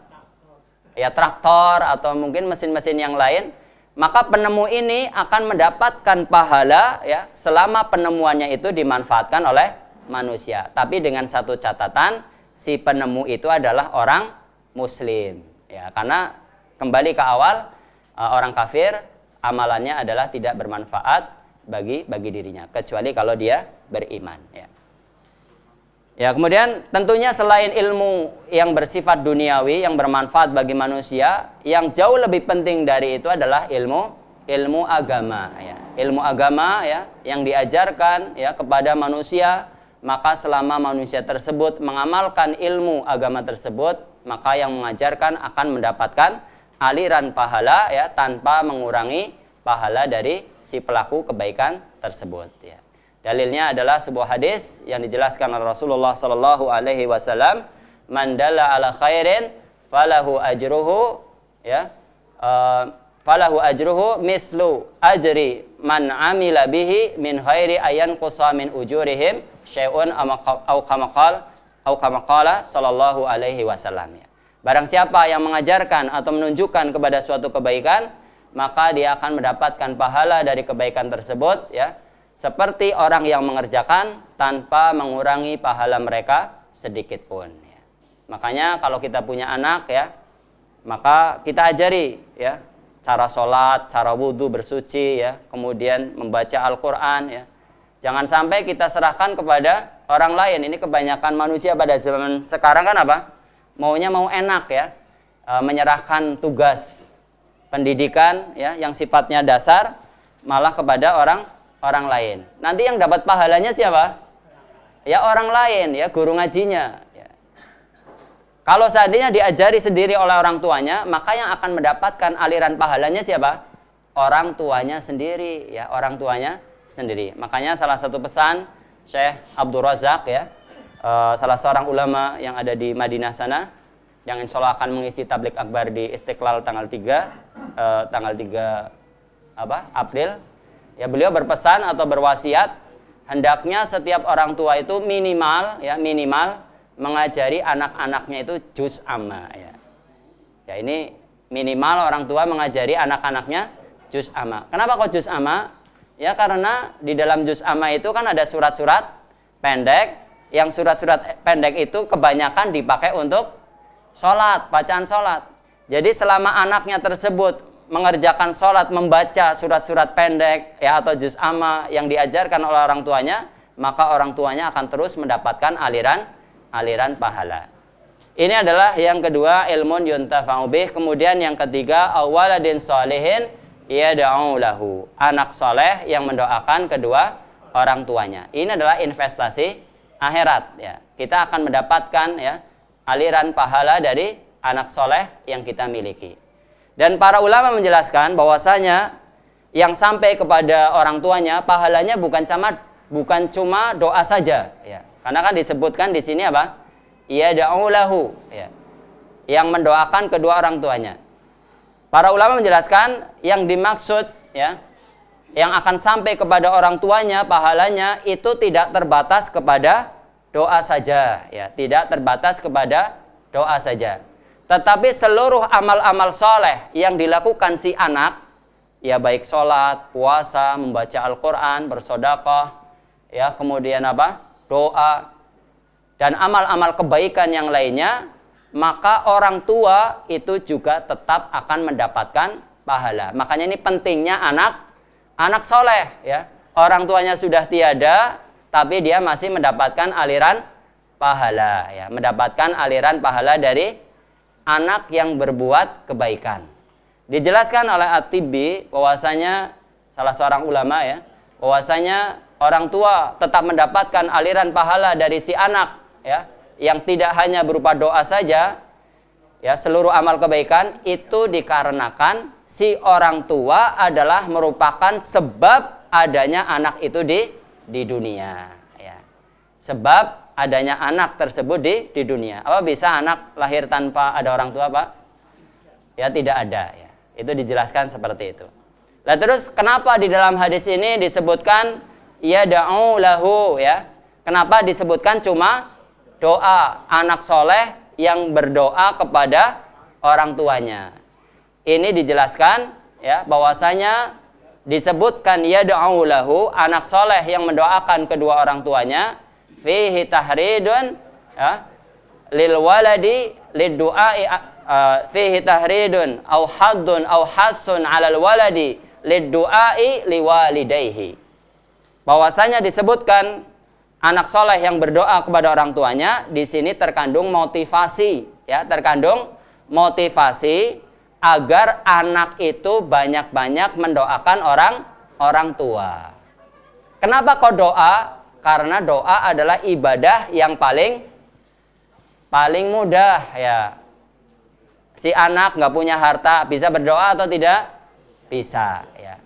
Speaker 2: Ya traktor atau mungkin mesin-mesin yang lain. Maka penemu ini akan mendapatkan pahala ya selama penemuannya itu dimanfaatkan oleh manusia. Tapi dengan satu catatan, si penemu itu adalah orang muslim ya, karena kembali ke awal, orang kafir amalannya adalah tidak bermanfaat bagi dirinya kecuali kalau dia beriman ya. Ya, kemudian tentunya selain ilmu yang bersifat duniawi yang bermanfaat bagi manusia, yang jauh lebih penting dari itu adalah ilmu agama ya. Ilmu agama ya yang diajarkan ya kepada manusia, maka selama manusia tersebut mengamalkan ilmu agama tersebut, maka yang mengajarkan akan mendapatkan aliran pahala ya tanpa mengurangi pahala dari si pelaku kebaikan tersebut ya. Dalilnya adalah sebuah hadis yang dijelaskan oleh Rasulullah sallallahu alaihi wasallam, "Man dalla ala khairin falahu ajruhu ya falahu ajruhu mislu ajri man amila bihi min khairi ayan qusa min ujurihim syai'un au kama qala sallallahu alaihi wasallam ya. Barang siapa yang mengajarkan atau menunjukkan kepada suatu kebaikan, maka dia akan mendapatkan pahala dari kebaikan tersebut ya, seperti orang yang mengerjakan tanpa mengurangi pahala mereka sedikit pun ya. Makanya kalau kita punya anak ya, maka kita ajari ya cara sholat, cara wudhu, bersuci ya, kemudian membaca Al-Quran ya. Jangan sampai kita serahkan kepada orang lain. Ini kebanyakan manusia pada zaman sekarang kan apa? Maunya mau enak ya, menyerahkan tugas pendidikan ya yang sifatnya dasar malah kepada orang lain. Nanti yang dapat pahalanya siapa? Ya orang lain ya, guru ngajinya ya. Kalau seandainya diajari sendiri oleh orang tuanya, maka yang akan mendapatkan aliran pahalanya siapa? orang tuanya sendiri, ya, orang tuanya sendiri. Makanya salah satu pesan Syekh Abdul Razak, ya, salah seorang ulama yang ada di Madinah sana, yang insya Allah akan mengisi tablik akbar di Istiqlal tanggal 3 April, ya, beliau berpesan atau berwasiat hendaknya setiap orang tua itu minimal mengajari anak-anaknya itu juz amma, ya. Ya, ini minimal orang tua mengajari anak-anaknya juz amma. Kenapa kok juz amma? Ya, karena di dalam juz amma itu kan ada surat-surat pendek, yang surat-surat pendek itu kebanyakan dipakai untuk sholat, bacaan sholat. Jadi selama anaknya tersebut mengerjakan sholat, membaca surat-surat pendek, ya, atau juz amma yang diajarkan oleh orang tuanya, maka orang tuanya akan terus mendapatkan aliran pahala. Ini adalah yang kedua, ilmun yuntafa'u bih. Kemudian yang ketiga, awaladin sholihin yad'u lahu, anak soleh yang mendoakan kedua orang tuanya. Ini adalah investasi akhirat, ya. Kita akan mendapatkan, ya, aliran pahala dari anak soleh yang kita miliki. Dan para ulama menjelaskan bahwasanya yang sampai kepada orang tuanya pahalanya bukan cuma doa saja, ya. Karena kan disebutkan di sini apa? Yad'u lahu, ya, yang mendoakan kedua orang tuanya. Para ulama menjelaskan yang dimaksud, ya, yang akan sampai kepada orang tuanya pahalanya itu tidak terbatas kepada doa saja, ya, tidak terbatas kepada doa saja. Tetapi seluruh amal-amal soleh yang dilakukan si anak, ya, baik sholat, puasa, membaca Al-Quran, bersedekah, ya, kemudian apa? Doa, dan amal-amal kebaikan yang lainnya, maka orang tua itu juga tetap akan mendapatkan pahala. Makanya ini pentingnya anak soleh, ya. Orang tuanya sudah tiada, tapi dia masih mendapatkan aliran pahala, ya, mendapatkan aliran pahala dari anak yang berbuat kebaikan. Dijelaskan oleh At-Tibbi bahwasanya salah seorang ulama, ya, bahwasanya orang tua tetap mendapatkan aliran pahala dari si anak, ya, yang tidak hanya berupa doa saja, ya, seluruh amal kebaikan itu dikarenakan si orang tua adalah merupakan sebab adanya anak itu di dunia, ya. Sebab adanya anak tersebut di dunia. Apa bisa anak lahir tanpa ada orang tua, Pak? Ya, tidak ada, ya. Itu dijelaskan seperti itu. Nah, terus kenapa di dalam hadis ini disebutkan yad'u lahu, ya? Kenapa disebutkan cuma doa anak soleh yang berdoa kepada orang tuanya? Ini dijelaskan, ya, bahwasanya disebutkan yad'u lahu, anak soleh yang mendoakan kedua orang tuanya, fihi tahridun, ya, lil waladi lid du'ai, fihi tahridun au haddun au hasun 'alal waladi lid du'ai liwalidayhi. Bahwasanya disebutkan anak soleh yang berdoa kepada orang tuanya, di sini terkandung motivasi, ya, terkandung motivasi agar anak itu banyak-banyak mendoakan orang tua. Kenapa kok doa? Karena doa adalah ibadah yang paling mudah, ya. Si anak nggak punya harta bisa berdoa atau tidak? Bisa, ya.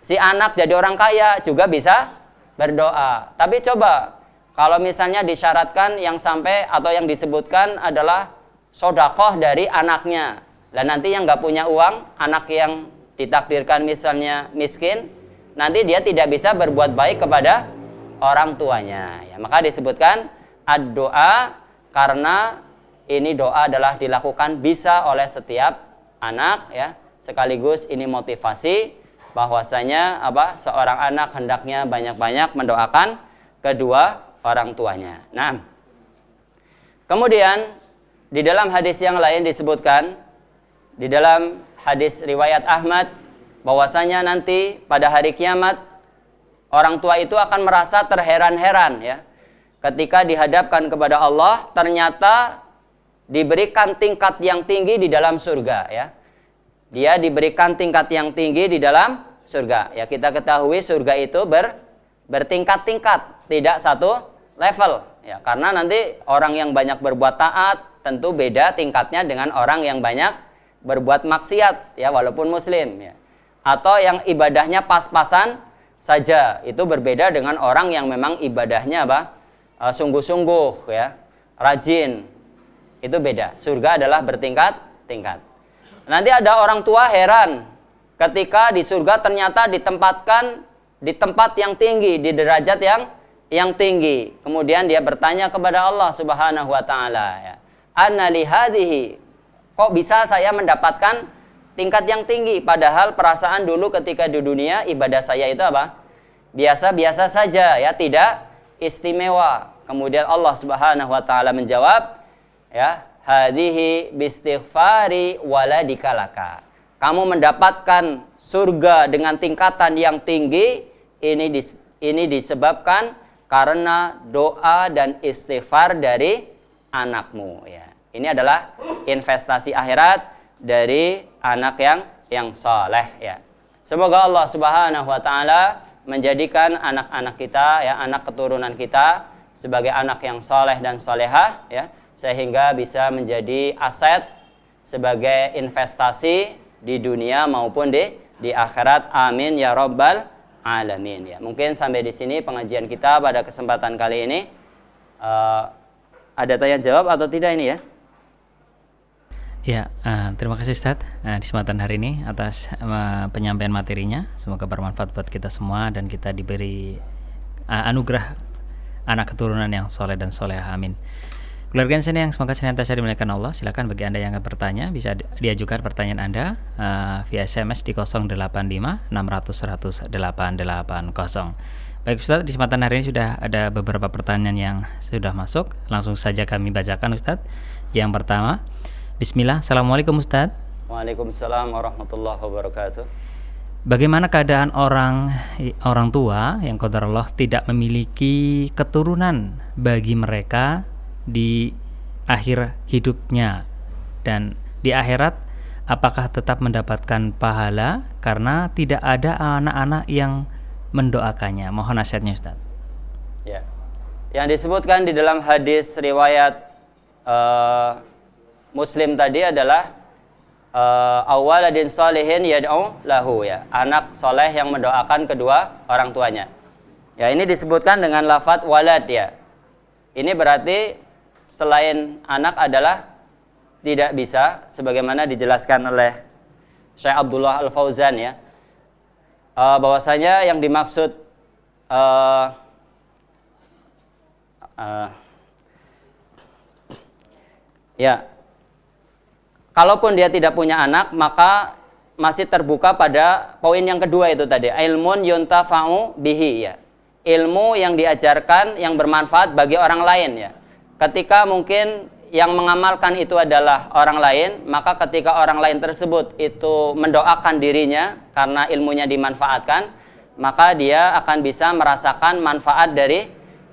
Speaker 2: Si anak jadi orang kaya juga bisa berdoa. Tapi coba kalau misalnya disyaratkan yang sampai atau yang disebutkan adalah sodakoh dari anaknya, dan nanti yang nggak punya uang, anak yang ditakdirkan misalnya miskin, nanti dia tidak bisa berbuat baik kepada orang tuanya, ya. Maka disebutkan ad-doa, karena ini doa adalah dilakukan bisa oleh setiap anak, ya. Sekaligus ini motivasi bahwasanya seorang anak hendaknya banyak-banyak mendoakan kedua orang tuanya. Nah, kemudian di dalam hadis yang lain disebutkan, di dalam hadis riwayat Ahmad, bahwasanya nanti pada hari kiamat orang tua itu akan merasa terheran-heran, ya, ketika dihadapkan kepada Allah, ternyata diberikan tingkat yang tinggi di dalam surga, ya. Dia diberikan tingkat yang tinggi di dalam surga. Ya, kita ketahui surga itu bertingkat-tingkat, tidak satu level, ya. Karena nanti orang yang banyak berbuat taat tentu beda tingkatnya dengan orang yang banyak berbuat maksiat, ya, walaupun muslim, ya. atau yang ibadahnya pas-pasan saja. Itu berbeda dengan orang yang memang ibadahnya sungguh-sungguh ya, rajin. Itu beda. Surga adalah bertingkat-tingkat. Nanti ada orang tua heran ketika di surga ternyata ditempatkan di tempat yang tinggi, di derajat yang tinggi. Kemudian dia bertanya kepada Allah Subhanahu wa taala ya. Anna li hadhihi, kok bisa saya mendapatkan tingkat yang tinggi padahal perasaan dulu ketika di dunia ibadah saya itu biasa-biasa saja ya, tidak istimewa. Kemudian Allah Subhanahu wa taala menjawab ya, hadhihi bistighfari waladika laka. Kamu mendapatkan surga dengan tingkatan yang tinggi ini disebabkan karena doa dan istighfar dari anakmu ya. Ini adalah investasi akhirat dari anak yang saleh ya. Semoga Allah Subhanahu wa taala menjadikan anak-anak kita ya, anak keturunan kita sebagai anak yang saleh dan salehah ya, sehingga bisa menjadi aset sebagai investasi di dunia maupun di akhirat. Amin ya rabbal alamin ya. Mungkin sampai di sini pengajian kita pada kesempatan kali ini. Ada tanya jawab atau tidak ini ya?
Speaker 3: Ya, terima kasih Ustadz di kesempatan hari ini atas penyampaian materinya. Semoga bermanfaat buat kita semua dan kita diberi anugerah anak keturunan yang soleh dan solehah. Amin. Keluarga sini yang semoga senantiasa dimuliakan Allah. Silakan bagi Anda yang akan bertanya bisa diajukan pertanyaan Anda via SMS di 085 600 100 880. Baik Ustadz, di kesempatan hari ini sudah ada beberapa pertanyaan yang sudah masuk. Langsung saja kami bacakan Ustadz. Yang pertama, Bismillah, Assalamualaikum Ustadz.
Speaker 2: Waalaikumsalam warahmatullahi wabarakatuh.
Speaker 3: Bagaimana keadaan orang tua yang qadarullah tidak memiliki keturunan bagi mereka di akhir hidupnya, dan di akhirat apakah tetap mendapatkan pahala karena tidak ada anak-anak yang mendoakannya? Mohon nasihatnya Ustaz.
Speaker 2: Ya. Yang disebutkan di dalam hadis riwayat Muslim tadi adalah awaladin sholihin yad'u lahu ya, anak soleh yang mendoakan kedua orang tuanya. Ya, ini disebutkan dengan lafadz walad ya. Ini berarti selain anak adalah tidak bisa, sebagaimana dijelaskan oleh Syekh Abdullah Al-Fauzan ya, bahwasanya yang dimaksud ya, kalaupun dia tidak punya anak maka masih terbuka pada poin yang kedua itu tadi, ilmun yuntafa'u bihi ya, ilmu yang diajarkan yang bermanfaat bagi orang lain ya. Ketika mungkin yang mengamalkan itu adalah orang lain, maka ketika orang lain tersebut itu mendoakan dirinya karena ilmunya dimanfaatkan, maka dia akan bisa merasakan manfaat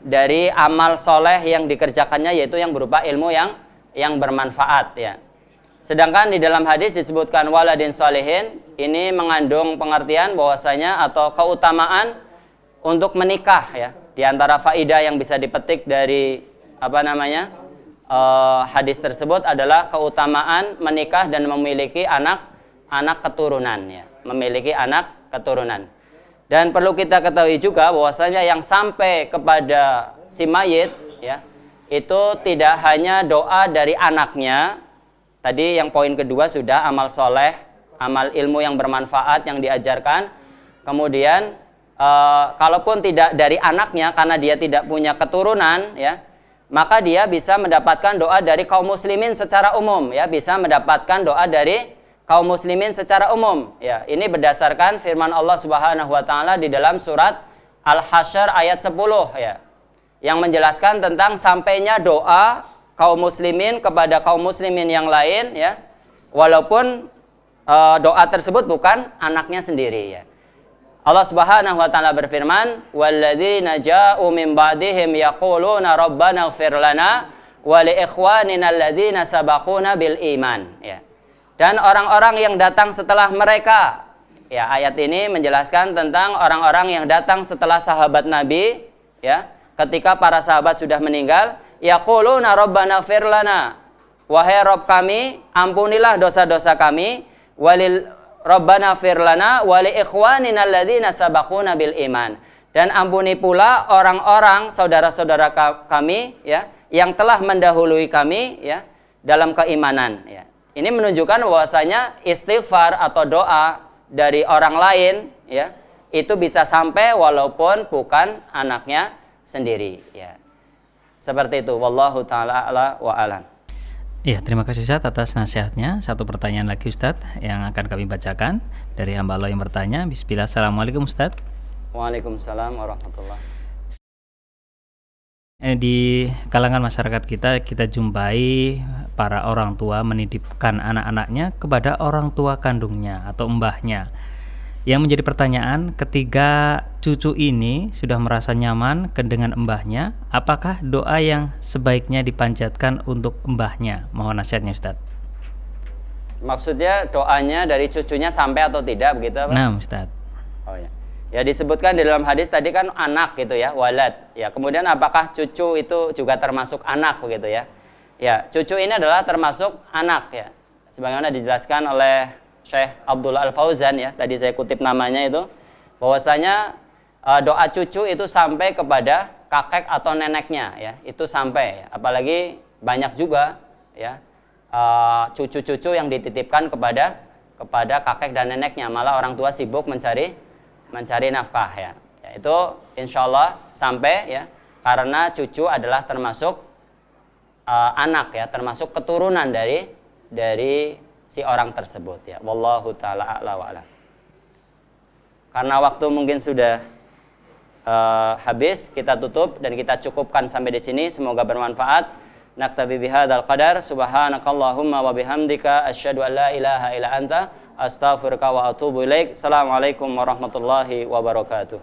Speaker 2: dari amal soleh yang dikerjakannya, yaitu yang berupa ilmu yang bermanfaat ya. Sedangkan di dalam hadis disebutkan waladin sholihin, ini mengandung pengertian bahwasanya atau keutamaan untuk menikah ya. Di antara faidah yang bisa dipetik dari hadis tersebut adalah keutamaan menikah dan memiliki anak keturunan ya, memiliki anak keturunan. Dan perlu kita ketahui juga bahwasanya yang sampai kepada si mayit ya, itu tidak hanya doa dari anaknya. Tadi yang poin kedua sudah amal soleh, amal ilmu yang bermanfaat yang diajarkan. Kemudian kalaupun tidak dari anaknya karena dia tidak punya keturunan ya, maka dia bisa mendapatkan doa dari kaum muslimin secara umum ya, bisa mendapatkan doa dari kaum muslimin secara umum ya. Ini berdasarkan firman Allah Subhanahu wa taala di dalam surat Al-Hasyr ayat 10 ya, yang menjelaskan tentang sampainya doa kaum muslimin kepada kaum muslimin yang lain ya, walaupun doa tersebut bukan anaknya sendiri ya. Allah Subhanahu wa taala berfirman, "Walladzina ja'u min ba'dihim yaquluna rabbana ighfir lana wa li ikhwanina alladzina sabaquna bil iman." Ya. Dan orang-orang yang datang setelah mereka. Ya, ayat ini menjelaskan tentang orang-orang yang datang setelah sahabat Nabi ya, ketika para sahabat sudah meninggal, yaquluna rabbana ighfir lana, wahai Rabb kami, ampunilah dosa-dosa kami, Rabbana fir lana wa li ikhwanina alladzina sabaquna bil iman. Dan ampuni pula orang-orang saudara-saudara kami ya yang telah mendahului kami ya dalam keimanan ya. Ini menunjukkan bahwasanya istighfar atau doa dari orang lain ya itu bisa sampai walaupun bukan anaknya sendiri ya. Seperti itu, wallahu taala ala wa alam.
Speaker 3: Ya, terima kasih Ustadz atas nasihatnya. Satu pertanyaan lagi Ustadz yang akan kami bacakan dari hamba Allah yang bertanya. Bismillah. Assalamualaikum Ustadz.
Speaker 2: Waalaikumsalam warahmatullahi.
Speaker 3: Di kalangan masyarakat kita jumpai para orang tua menitipkan anak-anaknya kepada orang tua kandungnya atau mbahnya. Yang menjadi pertanyaan, ketika cucu ini sudah merasa nyaman dengan mbahnya, apakah doa yang sebaiknya dipanjatkan untuk mbahnya? Mohon nasihatnya Ustadz.
Speaker 2: Maksudnya doanya dari cucunya sampai atau tidak begitu apa?
Speaker 3: Nah Ustadz.
Speaker 2: Oh ya. Ya disebutkan di dalam hadis tadi kan anak gitu ya, walad. Ya, kemudian apakah cucu itu juga termasuk anak begitu ya? Ya, cucu ini adalah termasuk anak ya. Sebagaimana dijelaskan oleh Syekh Abdullah Al-Fauzan ya, tadi saya kutip namanya itu, bahwasanya doa cucu itu sampai kepada kakek atau neneknya ya, itu sampai ya. Apalagi banyak juga ya cucu-cucu yang dititipkan kepada kakek dan neneknya, malah orang tua sibuk mencari nafkah ya. Ya itu insyaallah sampai ya, karena cucu adalah termasuk anak ya, termasuk keturunan dari si orang tersebut ya. Wallahu taala a'la wa a'lam. Karena waktu mungkin sudah habis, kita tutup dan kita cukupkan sampai di sini. Semoga bermanfaat. Naktabi bihadzal qadar. Subhanakallahumma wa bihamdika asyhadu an la ilaha illa anta astaghfiruka wa atubu ilaik. Assalamualaikum warahmatullahi wabarakatuh.